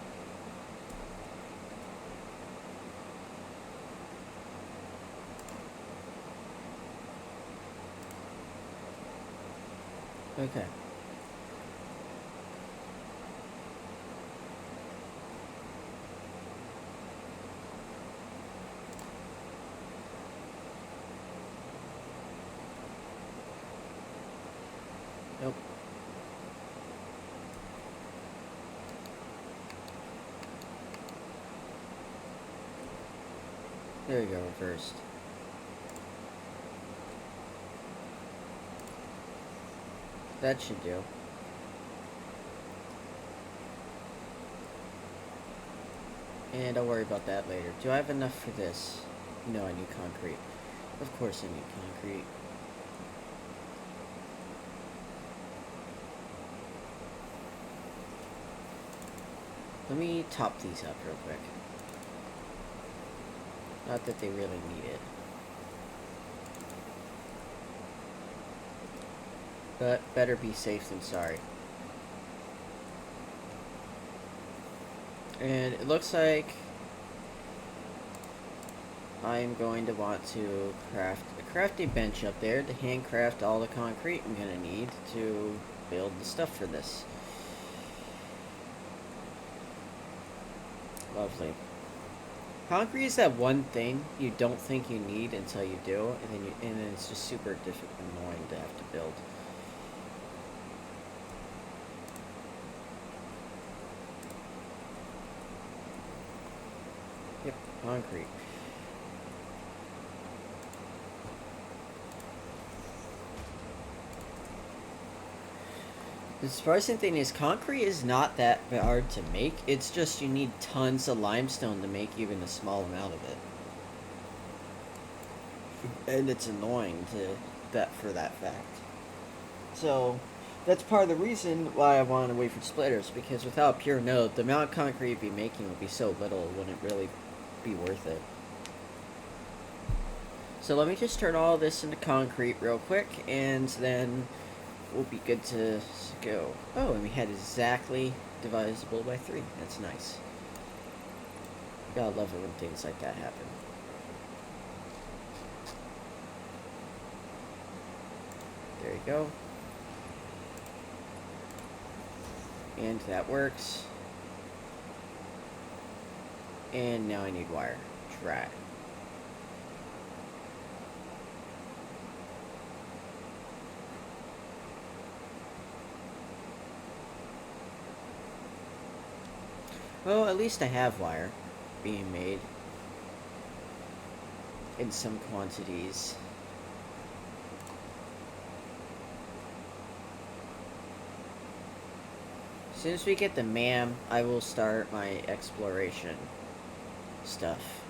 S1: Okay. Nope. There you go, reversed. That should do. And I'll worry about that later. Do I have enough for this? No, I need concrete. Of course I need concrete. Let me top these up real quick. Not that they really need it. But better be safe than sorry. And it looks like I'm going to want to craft a bench up there to handcraft all the concrete I'm going to need to build the stuff for this. Lovely. Concrete is that one thing you don't think you need until you do, and then it's just super annoying to have to build. Yep, concrete. The surprising thing is concrete is not that hard to make. It's just you need tons of limestone to make even a small amount of it. And it's annoying for that fact. So That's part of the reason why I wanted to wait for splitters, because without pure node, the amount of concrete you'd be making would be so little, it wouldn't really be worth it. So let me just turn all this into concrete real quick, and then we'll be good to go. Oh, and we had exactly divisible by 3. That's nice. Gotta love it when things like that happen. There you go. And that works. And now I need wire. Try. Well, at least I have wire being made in some quantities. As soon as we get the MAM, I will start my exploration stuff.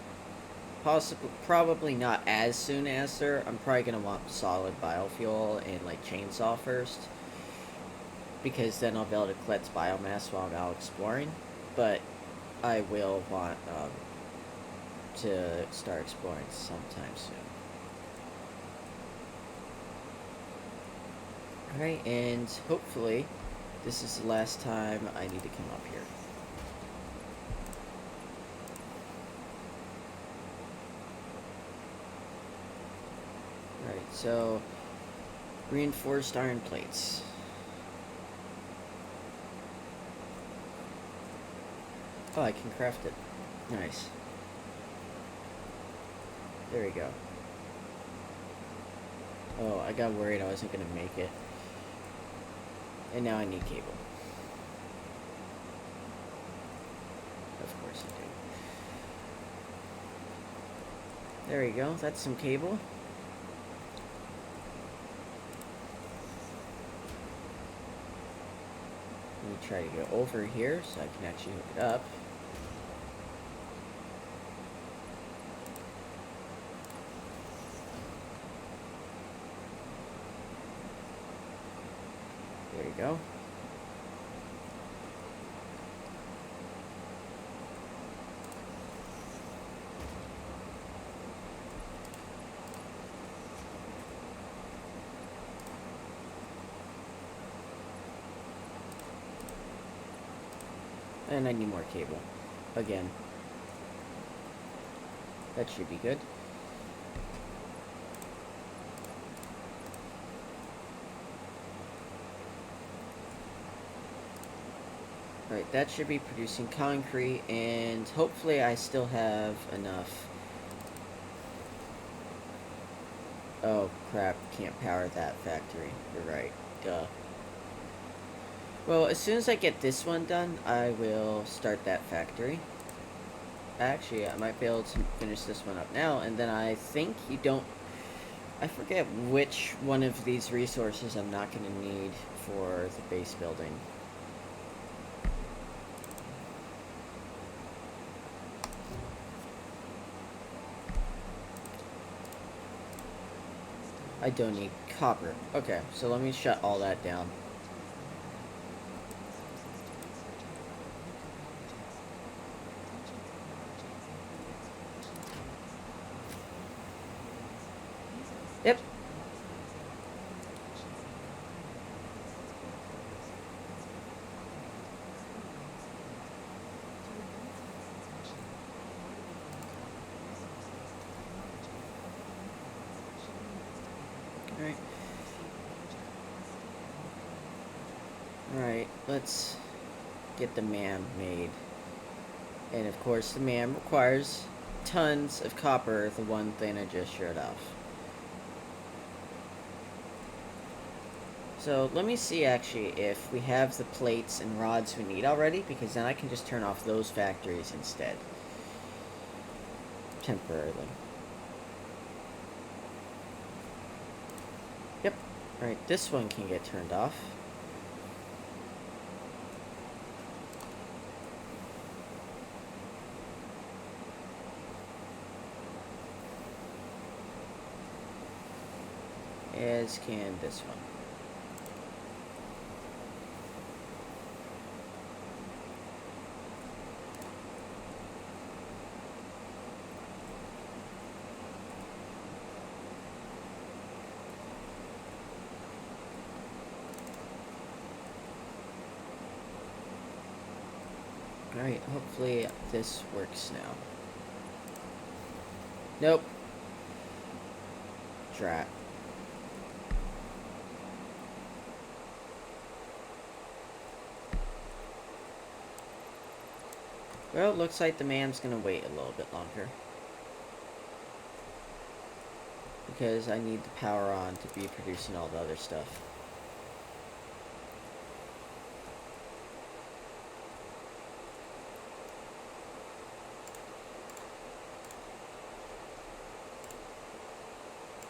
S1: Probably not as soon as there. I'm probably gonna want solid biofuel and like chainsaw first, because then I'll be able to collect biomass while I'm out exploring. But I will want to start exploring sometime soon. Alright, and hopefully this is the last time I need to come up here. Alright, so reinforced iron plates. Oh, I can craft it. Nice. There we go. Oh, I got worried I wasn't gonna make it. And now I need cable. Of course I do. There we go. That's some cable. Let me try to go over here so I can actually hook it up. There you go. And I need more cable. Again. That should be good. Right, that should be producing concrete, and hopefully I still have enough. Oh crap, can't power that factory. You're right. Duh. Well, as soon as I get this one done, I will start that factory. Actually, I might be able to finish this one up now, and then I think you don't... I forget which one of these resources I'm not going to need for the base building. I don't need copper. Okay, so let me shut all that down. Yep. Alright. Alright, let's get the MAM made. And of course, the MAM requires tons of copper, the one thing I just showed off. So let me see actually if we have the plates and rods we need already, because then I can just turn off those factories instead. Temporarily. Yep. Alright, this one can get turned off. As can this one. Alright, hopefully this works now. Nope. Drat. Well, it looks like the man's gonna wait a little bit longer. Because I need the power on to be producing all the other stuff.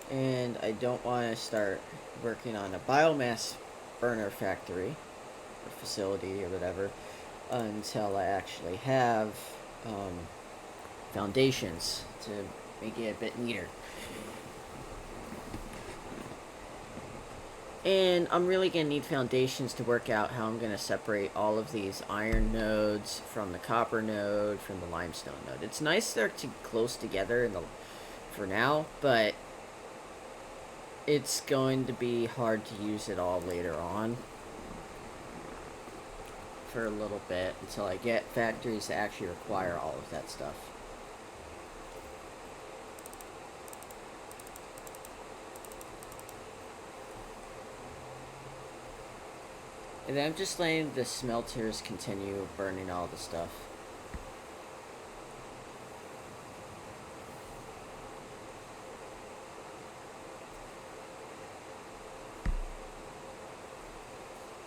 S1: And I don't want to start working on a biomass burner factory or facility or whatever until I actually have foundations to make it a bit neater. And I'm really going to need foundations to work out how I'm going to separate all of these iron nodes from the copper node from the limestone node. It's nice they're close together for now, but it's going to be hard to use it all later on for a little bit until I get factories that actually require all of that stuff. And then I'm just letting the smelters continue burning all the stuff.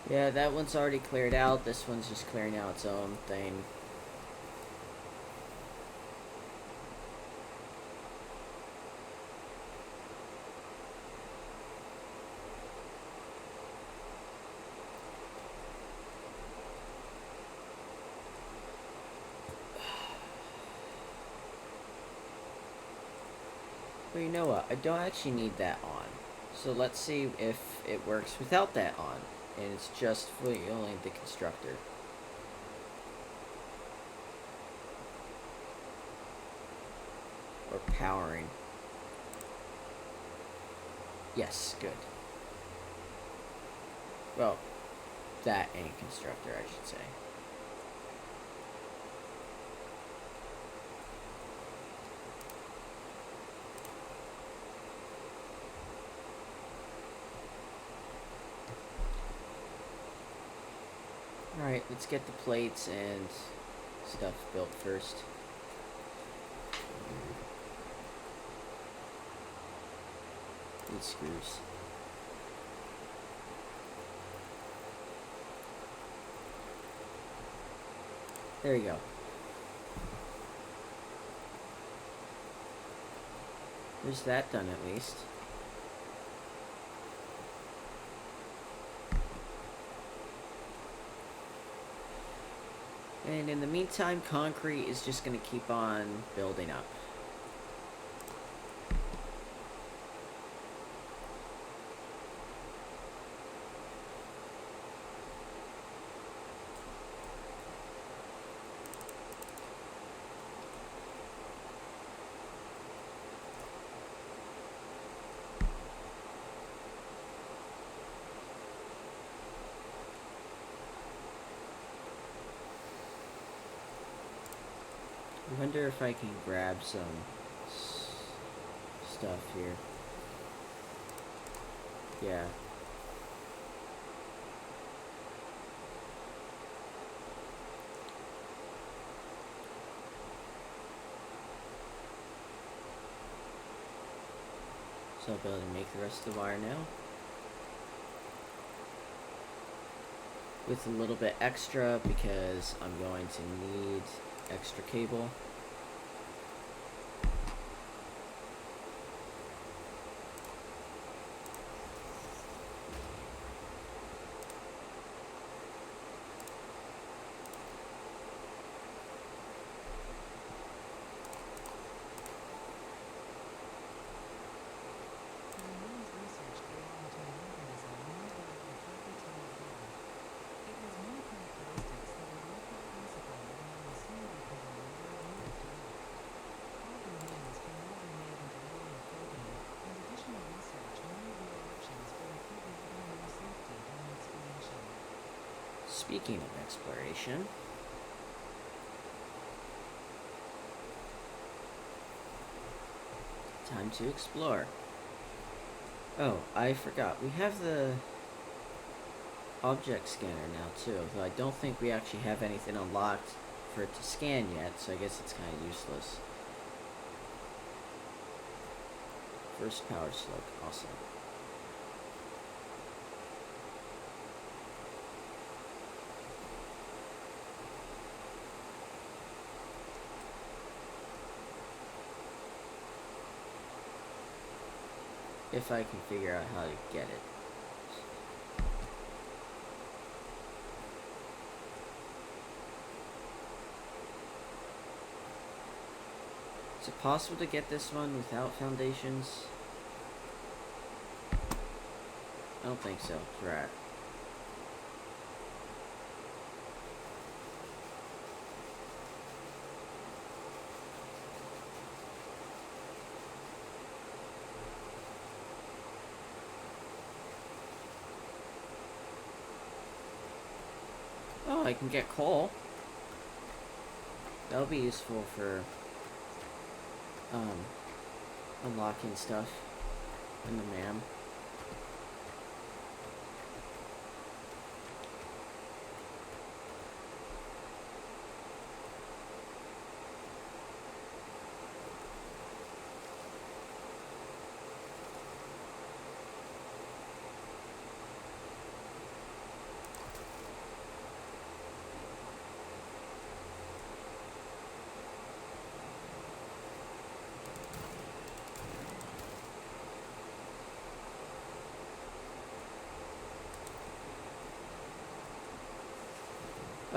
S1: Yeah, that one's already cleared out. This one's just clearing out its own thing. Well, you know what? I don't actually need that on. So let's see if it works without that on. And it's just fueling the constructor. Or powering. Yes, good. Well, that and constructor, I should say. Alright, let's get the plates and stuff built first. Need screws. There you go. There's that done at least. And in the meantime, concrete is just going to keep on building up. I wonder if I can grab some stuff here. Yeah. So I'll be able to make the rest of the wire now. With a little bit extra because I'm going to need extra cable. Speaking of exploration, time to explore. Oh, I forgot. We have the object scanner now too, though I don't think we actually have anything unlocked for it to scan yet, so I guess it's kind of useless. First power slug, awesome. If I can figure out how to get it. Is it possible to get this one without foundations? I don't think so. Right. Oh, I can get coal. That'll be useful for unlocking stuff in the MAM.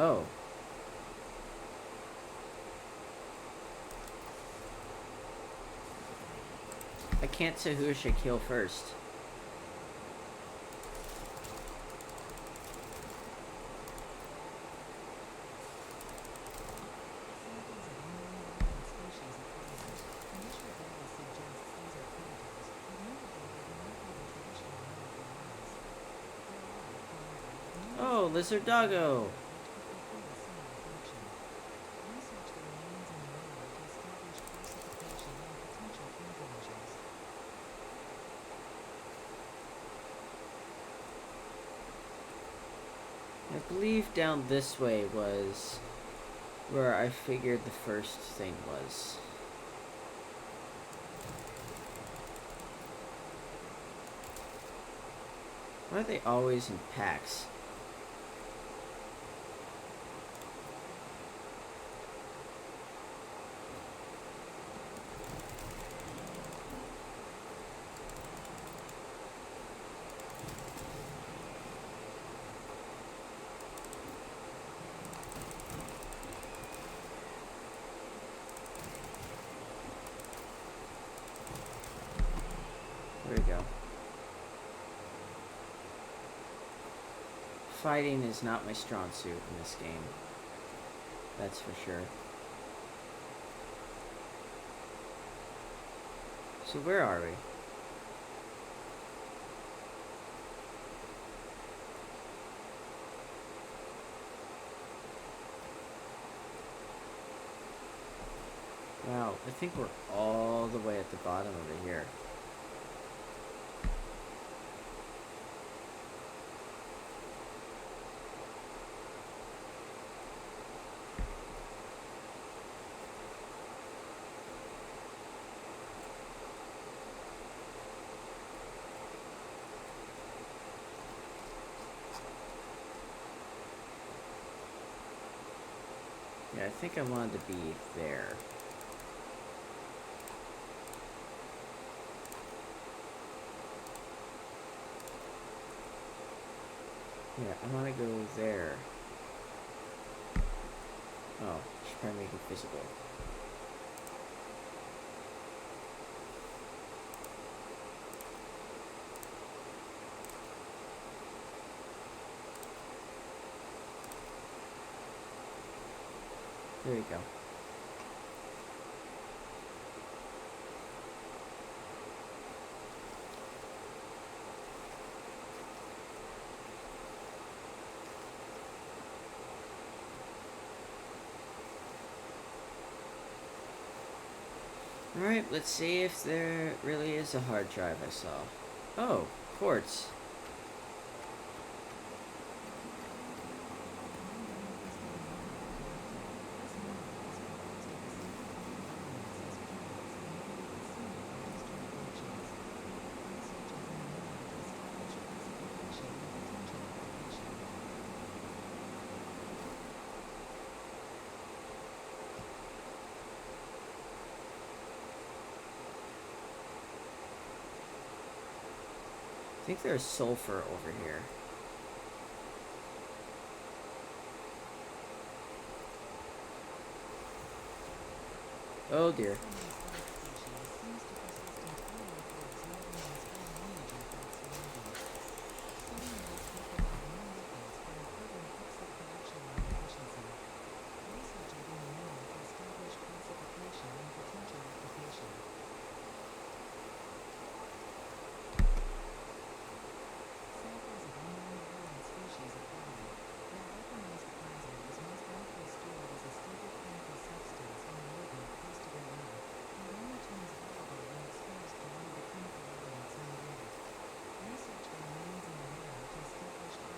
S1: Oh. I can't say who I should kill first. Oh, lizard doggo. I believe down this way was where I figured the first thing was. Why are they always in packs? There we go. Fighting is not my strong suit in this game. That's for sure. So where are we? Wow, I think we're all the way at the bottom over here. Yeah, I think I wanted to be there. Yeah, I want to go there. Oh, should probably make it visible. There you go. Alright, let's see if there really is a hard drive I saw. Oh, quartz. I think there's sulfur over here. Oh dear.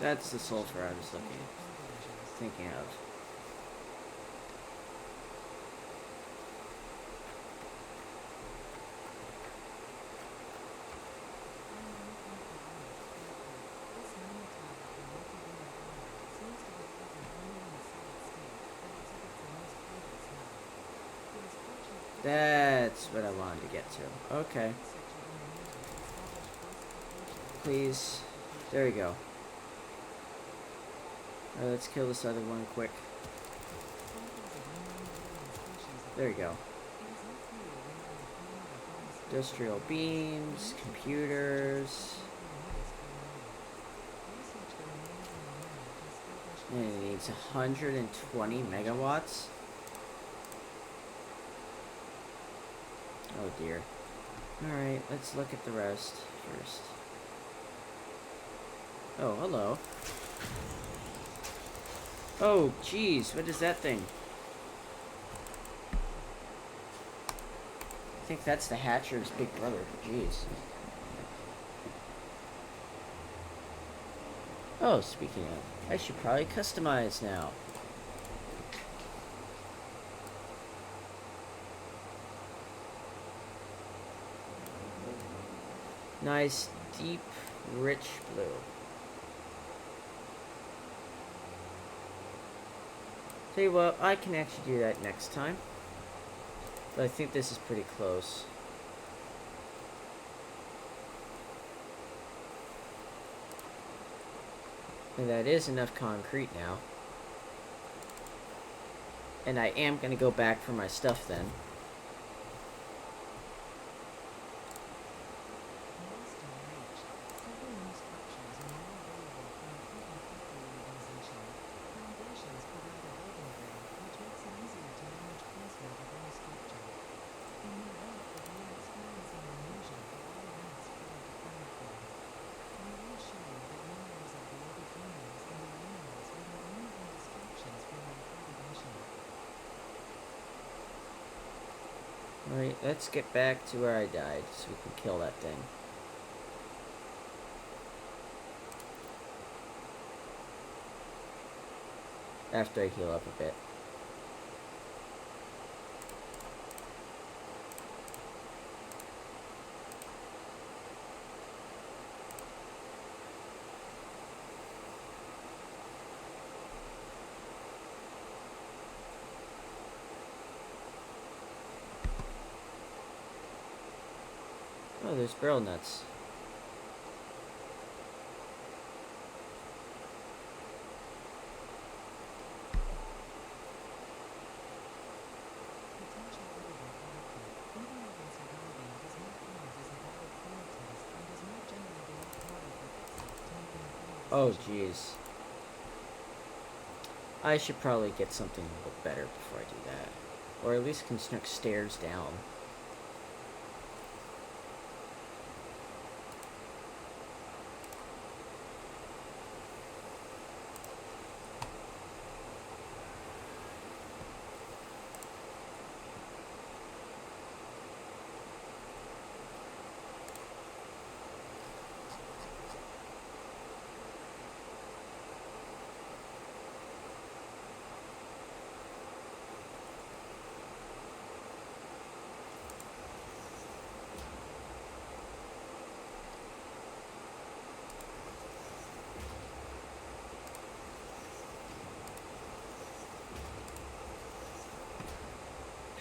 S1: That's the sulfur I was thinking of. That's what I wanted to get to. Okay. Please. There we go. Let's kill this other one quick. There we go. Industrial beams, computers. And it needs 120 megawatts. Oh dear. Alright, let's look at the rest first. Oh, hello. Oh, jeez, what is that thing? I think that's the Hatcher's big brother. Jeez. Oh, speaking of, I should probably customize now. Nice, deep, rich blue. Tell you what, I can actually do that next time. But I think this is pretty close. And that is enough concrete now. And I am going to go back for my stuff then. Alright, let's get back to where I died so we can kill that thing. After I heal up a bit. Oh, there's barrel nuts. Oh, jeez. I should probably get something a little better before I do that. Or at least construct stairs down.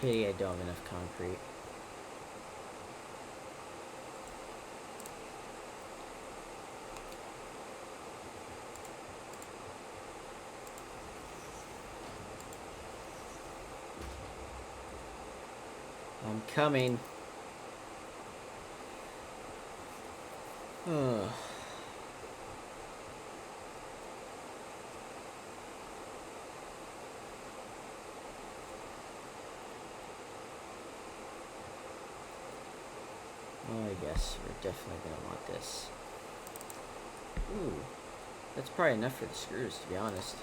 S1: pity I don't have enough concrete. I'm coming. Ugh. Oh, yes, we're definitely gonna want this. Ooh, that's probably enough for the screws, to be honest.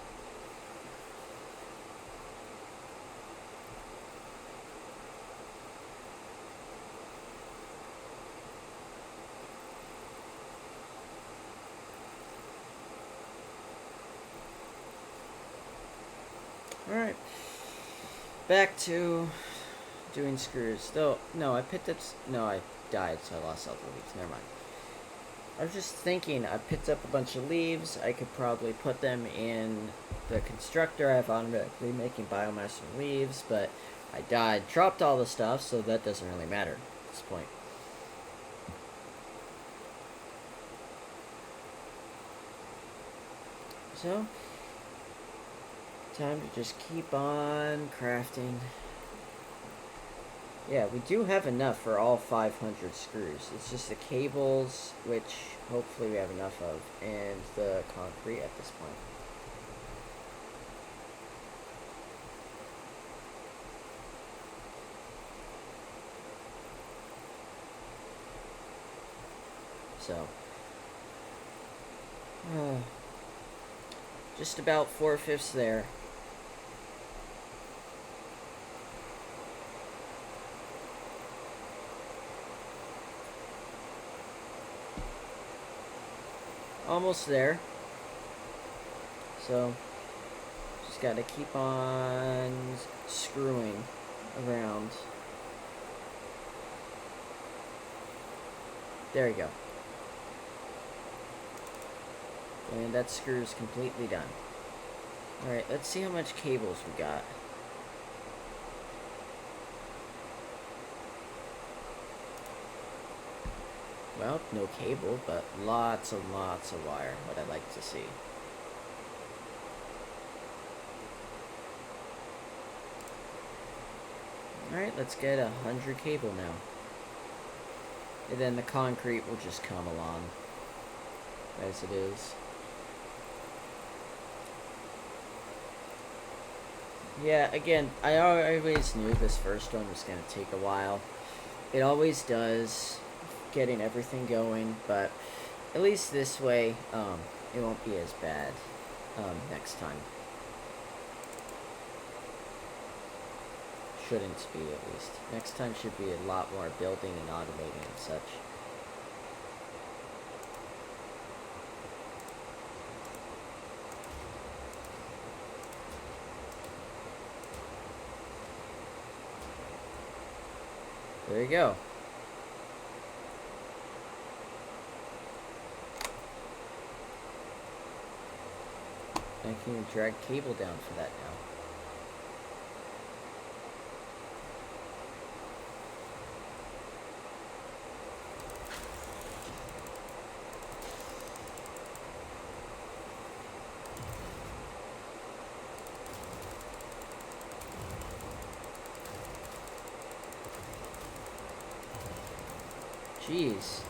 S1: Alright. Back to doing screws. Though, no, I picked up... No, I died, so I lost all the leaves. Never mind. I was just thinking, I picked up a bunch of leaves. I could probably put them in the constructor. I have automatically making biomass from leaves, but I died, dropped all the stuff, so that doesn't really matter at this point. So, time to just keep on crafting. Yeah, we do have enough for all 500 screws. It's just the cables, which hopefully we have enough of, and the concrete at this point. So, just about 4/5 there. Almost there. So, just gotta keep on screwing around. There we go. And that screw is completely done. Alright, let's see how much cables we got. Well, no cable, but lots and lots of wire. What I'd like to see. Alright, let's get 100 cable now. And then the concrete will just come along as it is. Yeah, again, I always knew this first one was going to take a while. It always does, getting everything going, but at least this way, it won't be as bad next time. Shouldn't be, at least. Next time should be a lot more building and automating and such. There you go. I can even drag cable down for that now. Jeez. Is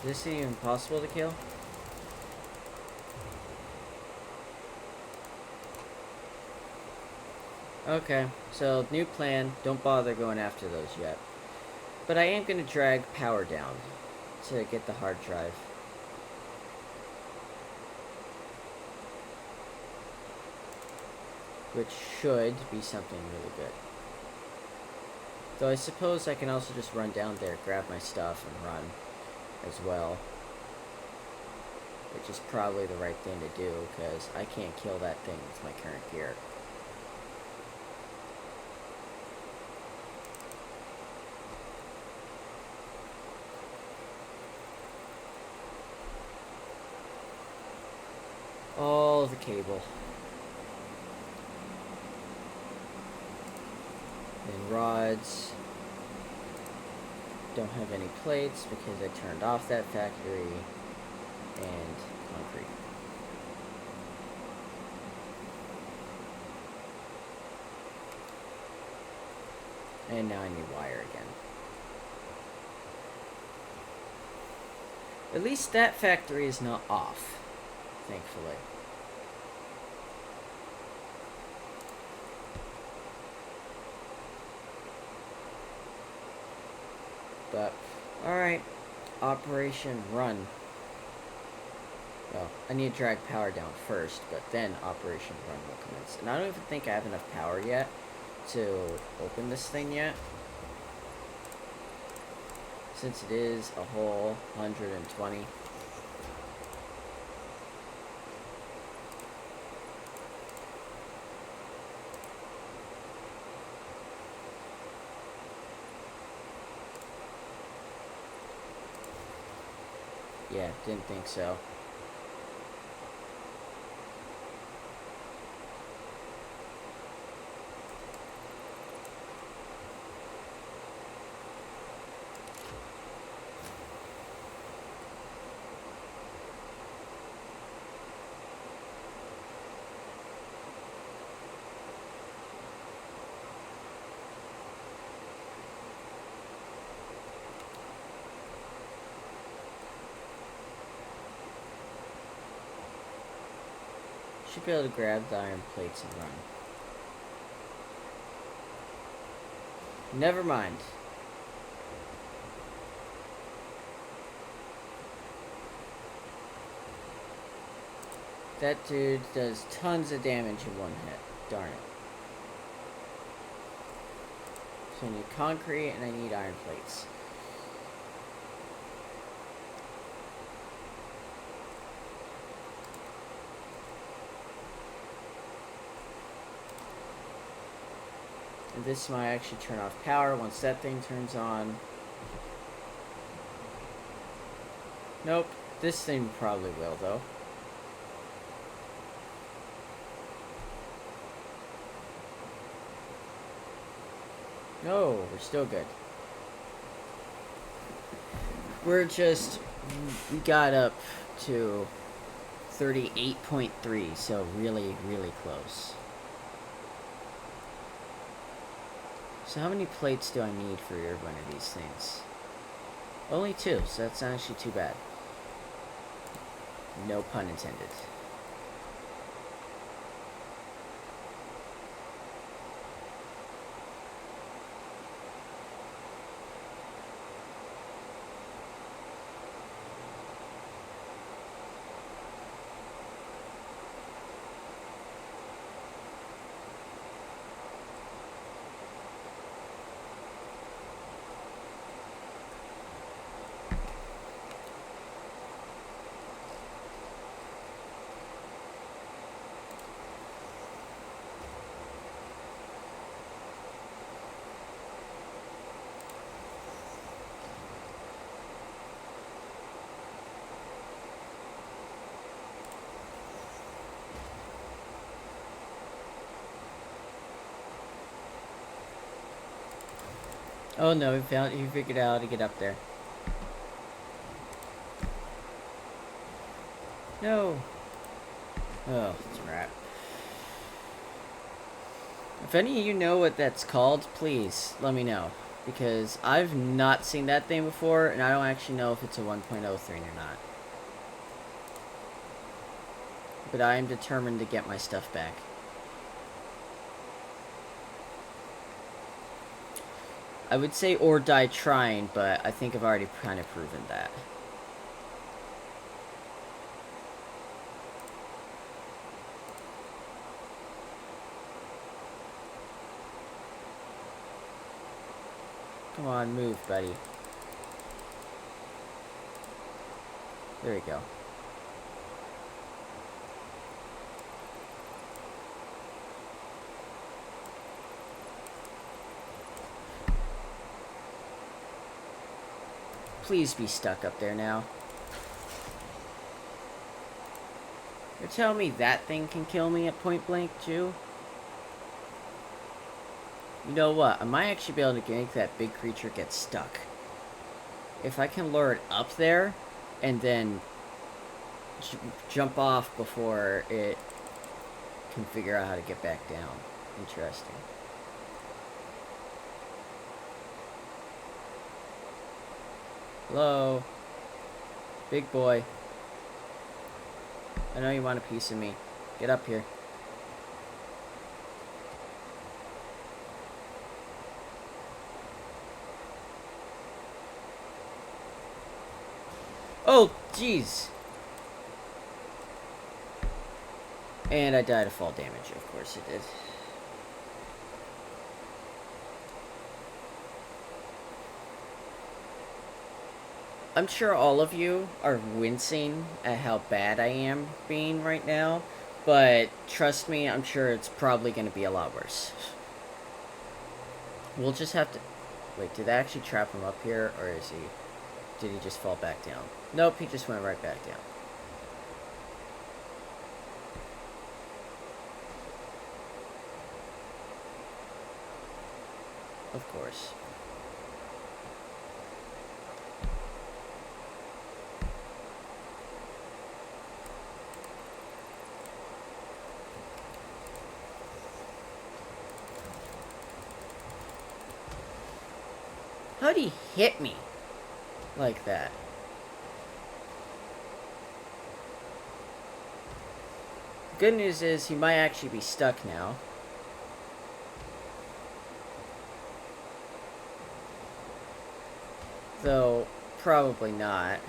S1: this even possible to kill? Okay, so new plan, don't bother going after those yet. But I am going to drag power down to get the hard drive. Which should be something really good. Though I suppose I can also just run down there, grab my stuff, and run as well. Which is probably the right thing to do, because I can't kill that thing with my current gear. All the cable. Then rods. Don't have any plates because I turned off that factory. And concrete. And now I need wire again. At least that factory is not off, thankfully. But, alright. Operation Run. Well, I need to drag power down first, but then Operation Run will commence. And I don't even think I have enough power yet to open this thing yet. Since it is a whole 120. Yeah, didn't think so. Should be able to grab the iron plates and run. Never mind. That dude does tons of damage in one hit. Darn it. So I need concrete and I need iron plates. And this might actually turn off power once that thing turns on. Nope. This thing probably will, though. No, we're still good. We got up to 38.3, so really, really close. So how many plates do I need for every one of these things? Only 2, so that's not actually too bad. No pun intended. Oh no, he figured out how to get up there. No. Oh, it's a wrap. If any of you know what that's called, please let me know. Because I've not seen that thing before, and I don't actually know if it's a 1.0 thing or not. But I am determined to get my stuff back. I would say or die trying, but I think I've already kind of proven that. Come on, move, buddy. There we go. Please be stuck up there now. You're telling me that thing can kill me at point blank, too? You know what? I might actually be able to make that big creature get stuck. If I can lure it up there, and then jump off before it can figure out how to get back down. Interesting. Hello? Big boy. I know you want a piece of me. Get up here. Oh, jeez. And I died of fall damage, of course it did. I'm sure all of you are wincing at how bad I am being right now, but trust me, I'm sure it's probably going to be a lot worse. We'll just have to... Wait, did I actually trap him up here, or is he... Did he just fall back down? Nope, he just went right back down. Of course. How'd he hit me like that? Good news is he might actually be stuck now. Though, probably not.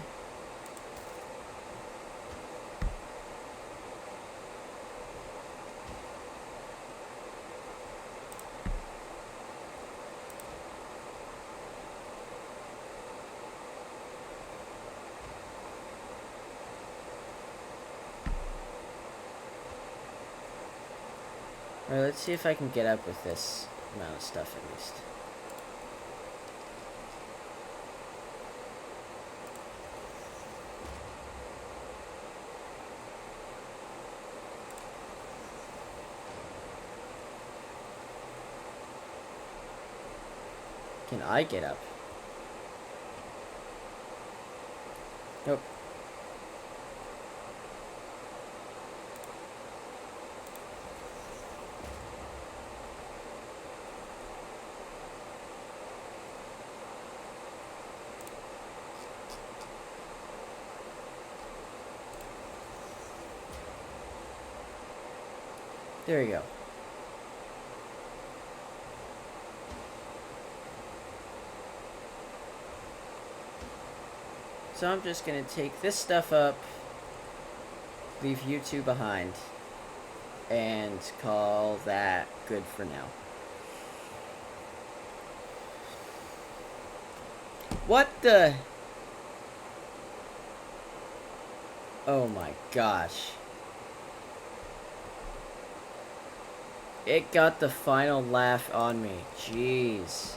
S1: Alright, let's see if I can get up with this amount of stuff at least. Can I get up? Nope. There you go. So I'm just gonna take this stuff up, leave you two behind, and call that good for now. What the? Oh my gosh. It got the final laugh on me. Jeez.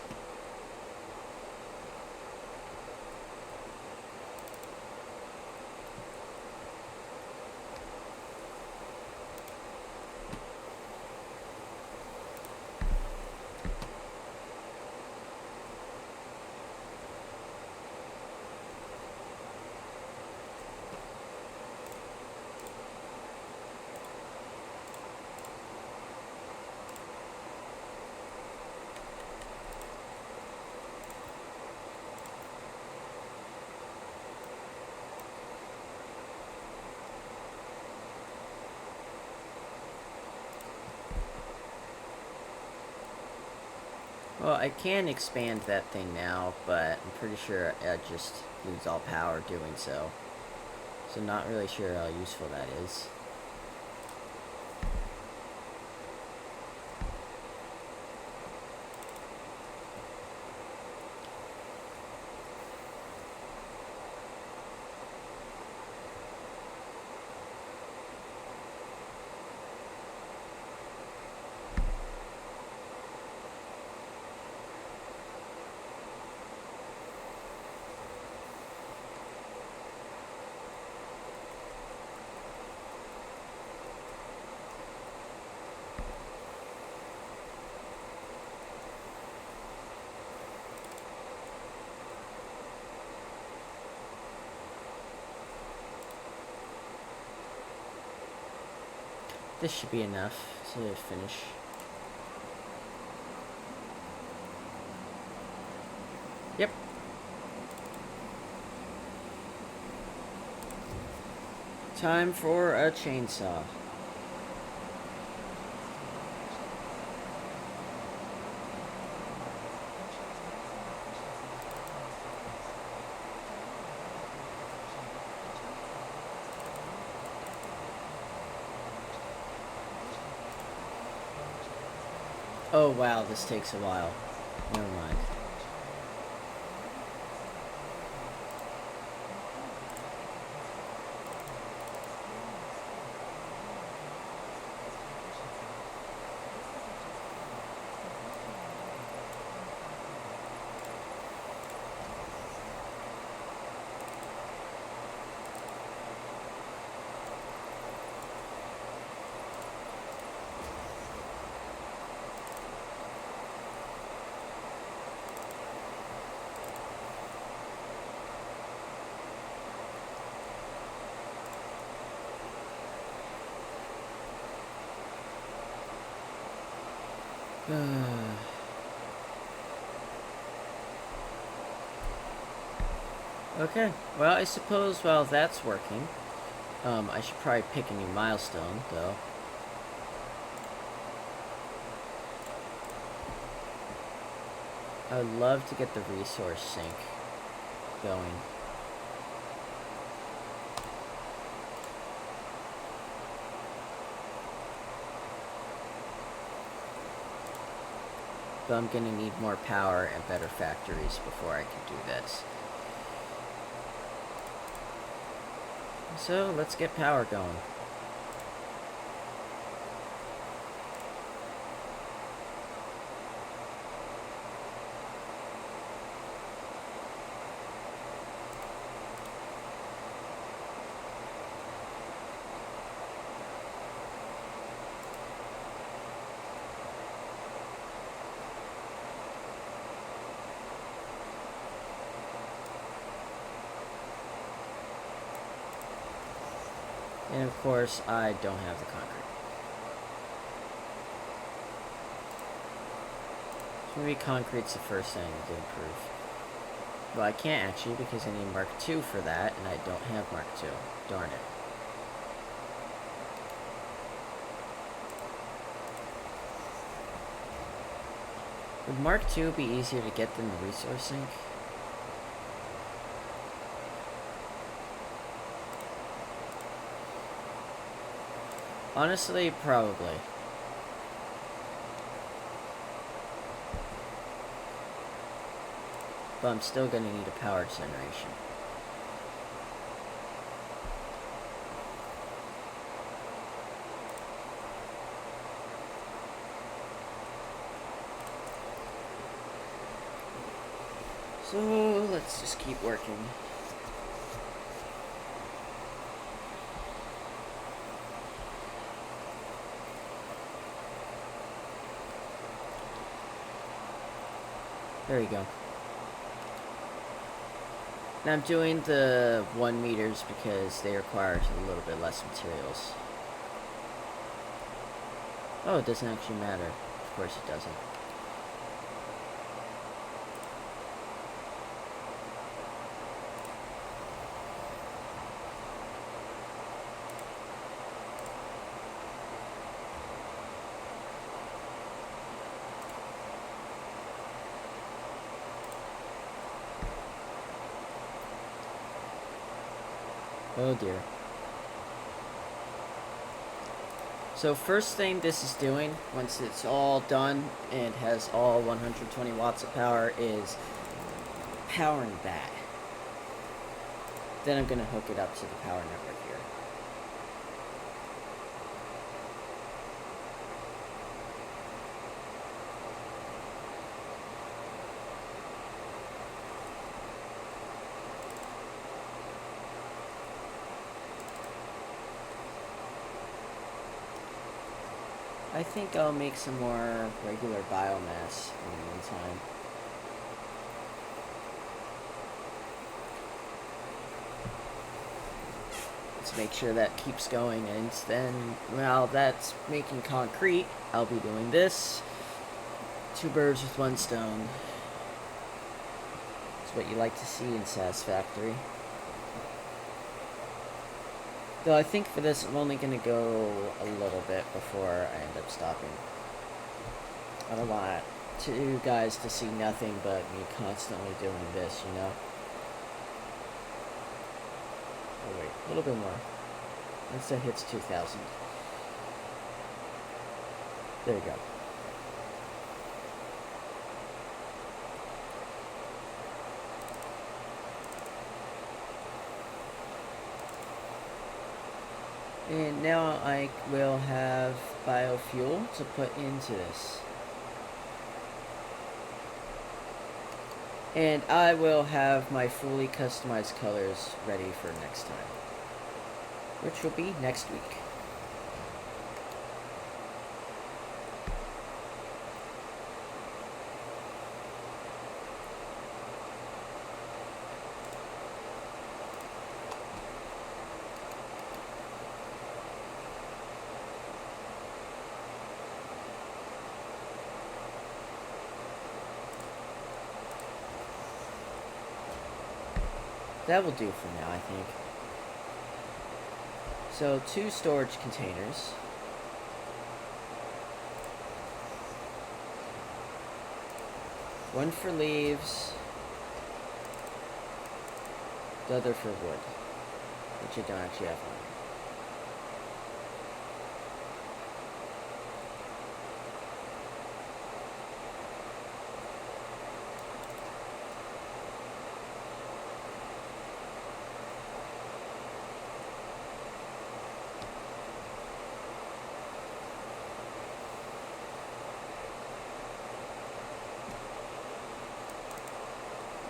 S1: Well, I can expand that thing now, but I'm pretty sure I just lose all power doing so. So not really sure how useful that is. This should be enough to finish. Yep. Time for a chainsaw. Oh wow, this takes a while. Never mind. Okay, well, I suppose while that's working, I should probably pick a new milestone, though. I would love to get the resource sink going. But I'm gonna need more power and better factories before I can do this. So, let's get power going. And of course, I don't have the concrete. So maybe concrete's the first thing to improve. Well, I can't actually because I need Mark II for that, and I don't have Mark II. Darn it. Would Mark II be easier to get than the resource sink? Honestly, probably. But I'm still gonna need a power generation. So, let's just keep working. There you go. And I'm doing the 1 meters because they require a little bit less materials. Oh, it doesn't actually matter. Of course it doesn't. Oh dear. So first thing this is doing, once it's all done and has all 120 watts of power, is powering that. Then I'm going to hook it up to the power network here. I think I'll make some more regular biomass in the meantime. to make sure that keeps going. And then while that's making concrete, I'll be doing this. 2 birds with 1 stone. It's what you like to see in Satisfactory. Though I think for this I'm only going to go a little bit before I end up stopping. I don't want you guys to see nothing but me constantly doing this, you know? Oh wait, a little bit more. Once that hits 2,000. There you go. And now I will have biofuel to put into this. And I will have my fully customized colors ready for next time, which will be next week. That will do for now, I think. So 2 storage containers. One for leaves, the other for wood, which I don't actually have one.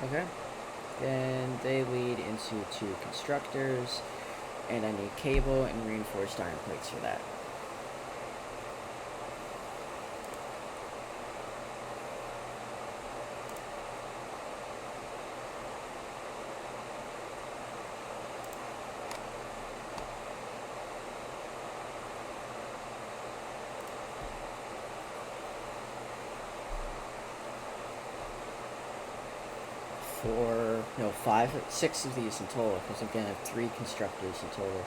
S1: Okay, then they lead into 2 constructors, and I need cable and reinforced iron plates for that. No, 6 of these in total, because I'm going to have 3 constructors in total.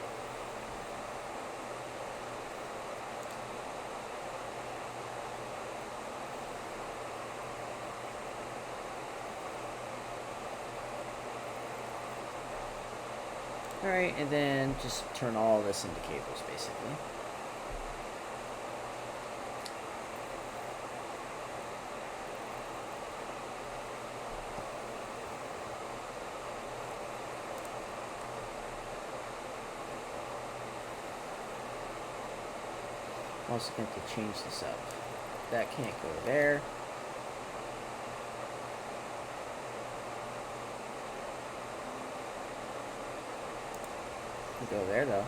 S1: Alright, and then just turn all this into cables, basically. I'm also going to change this up. That can't go there. Can go there though.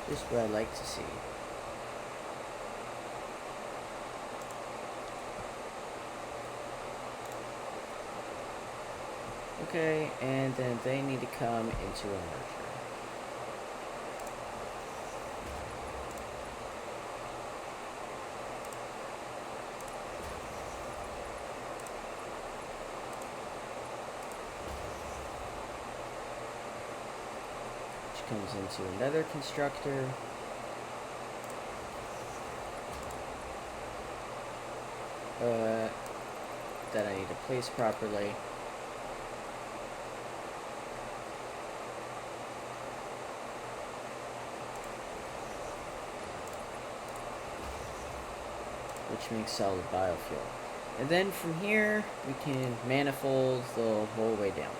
S1: Just what I like to see. Okay, and then they need to come into a merger. Which comes into another constructor. That I need to place properly. Which makes solid biofuel. And then from here, we can manifold the whole way down.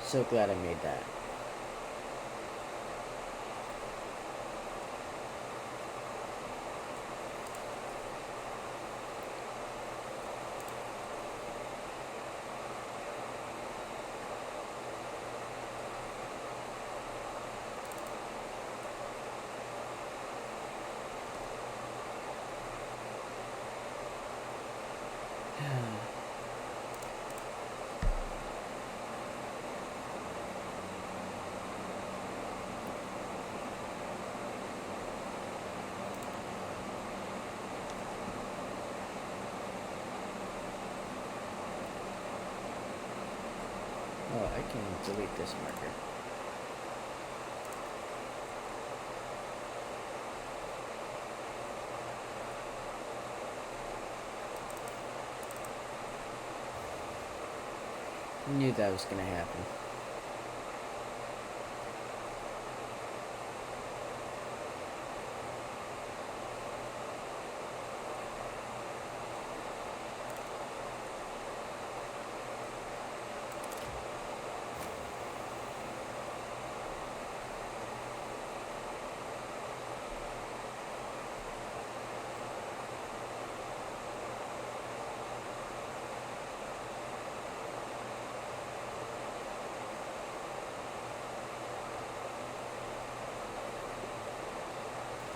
S1: So glad I made that. can delete this marker. Knew that was gonna happen.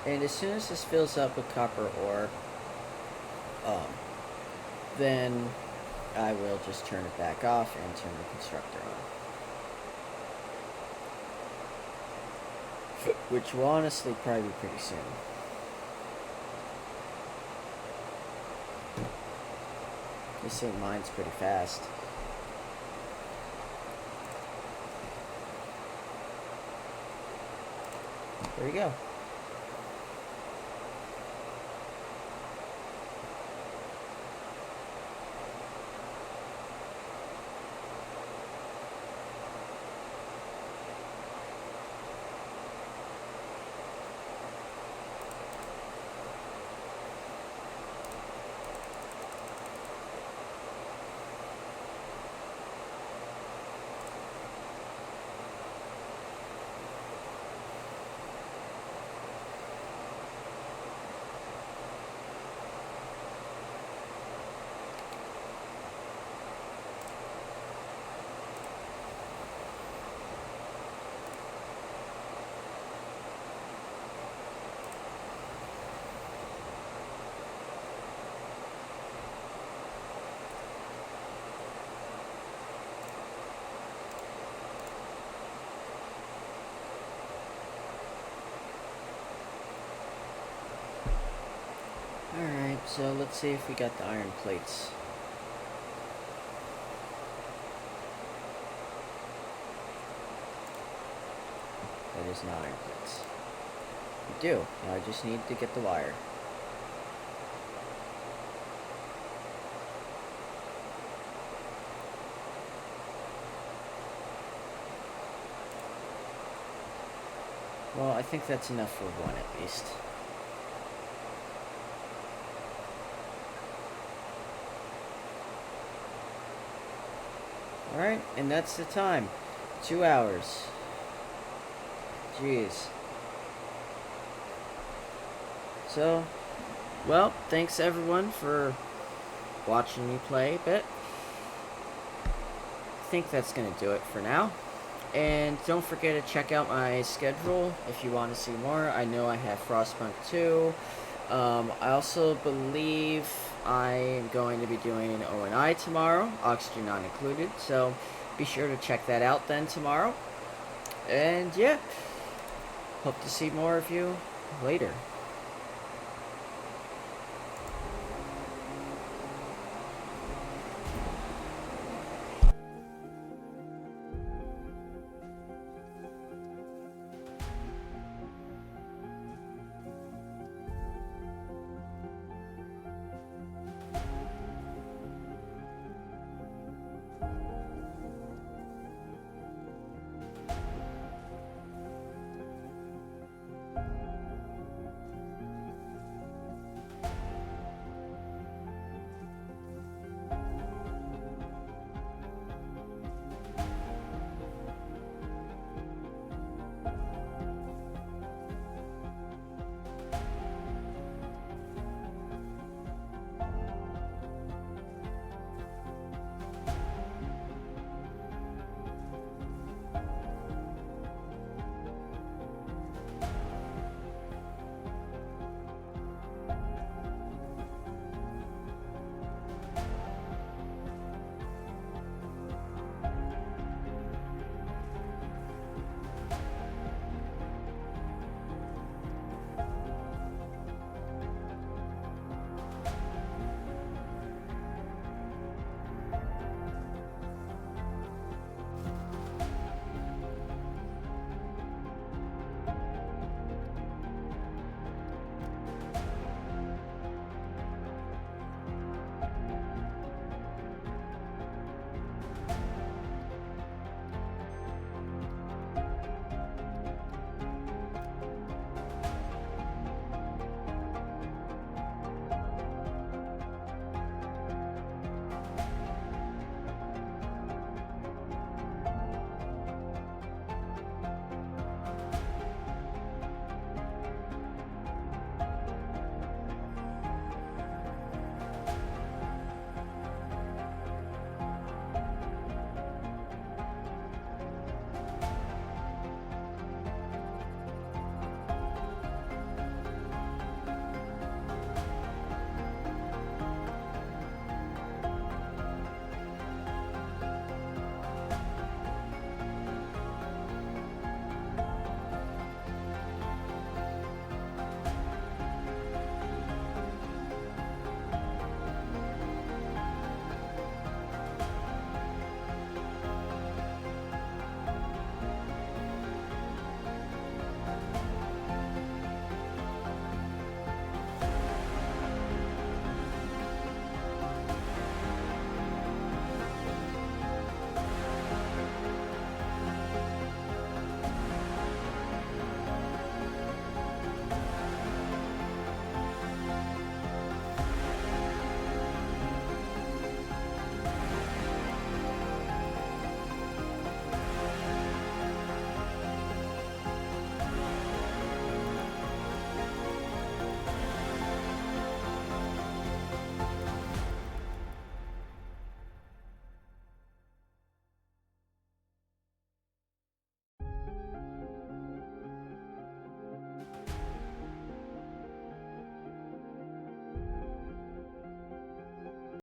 S1: And as soon as this fills up with copper ore, then I will just turn it back off and turn the constructor on. Which will honestly probably be pretty soon. This thing mines pretty fast. There you go. Alright, so let's see if we got the iron plates. That is not iron plates. We do. Now I just need to get the wire. Well, I think that's enough for one at least. Alright, and that's the time. 2 hours. Jeez. So, well, thanks everyone for watching me play a bit. I think that's going to do it for now. And don't forget to check out my schedule if you want to see more. I know I have Frostpunk 2. I also believe I am going to be doing an O&I tomorrow, oxygen not included, so be sure to check that out then tomorrow. And yeah, hope to see more of you later.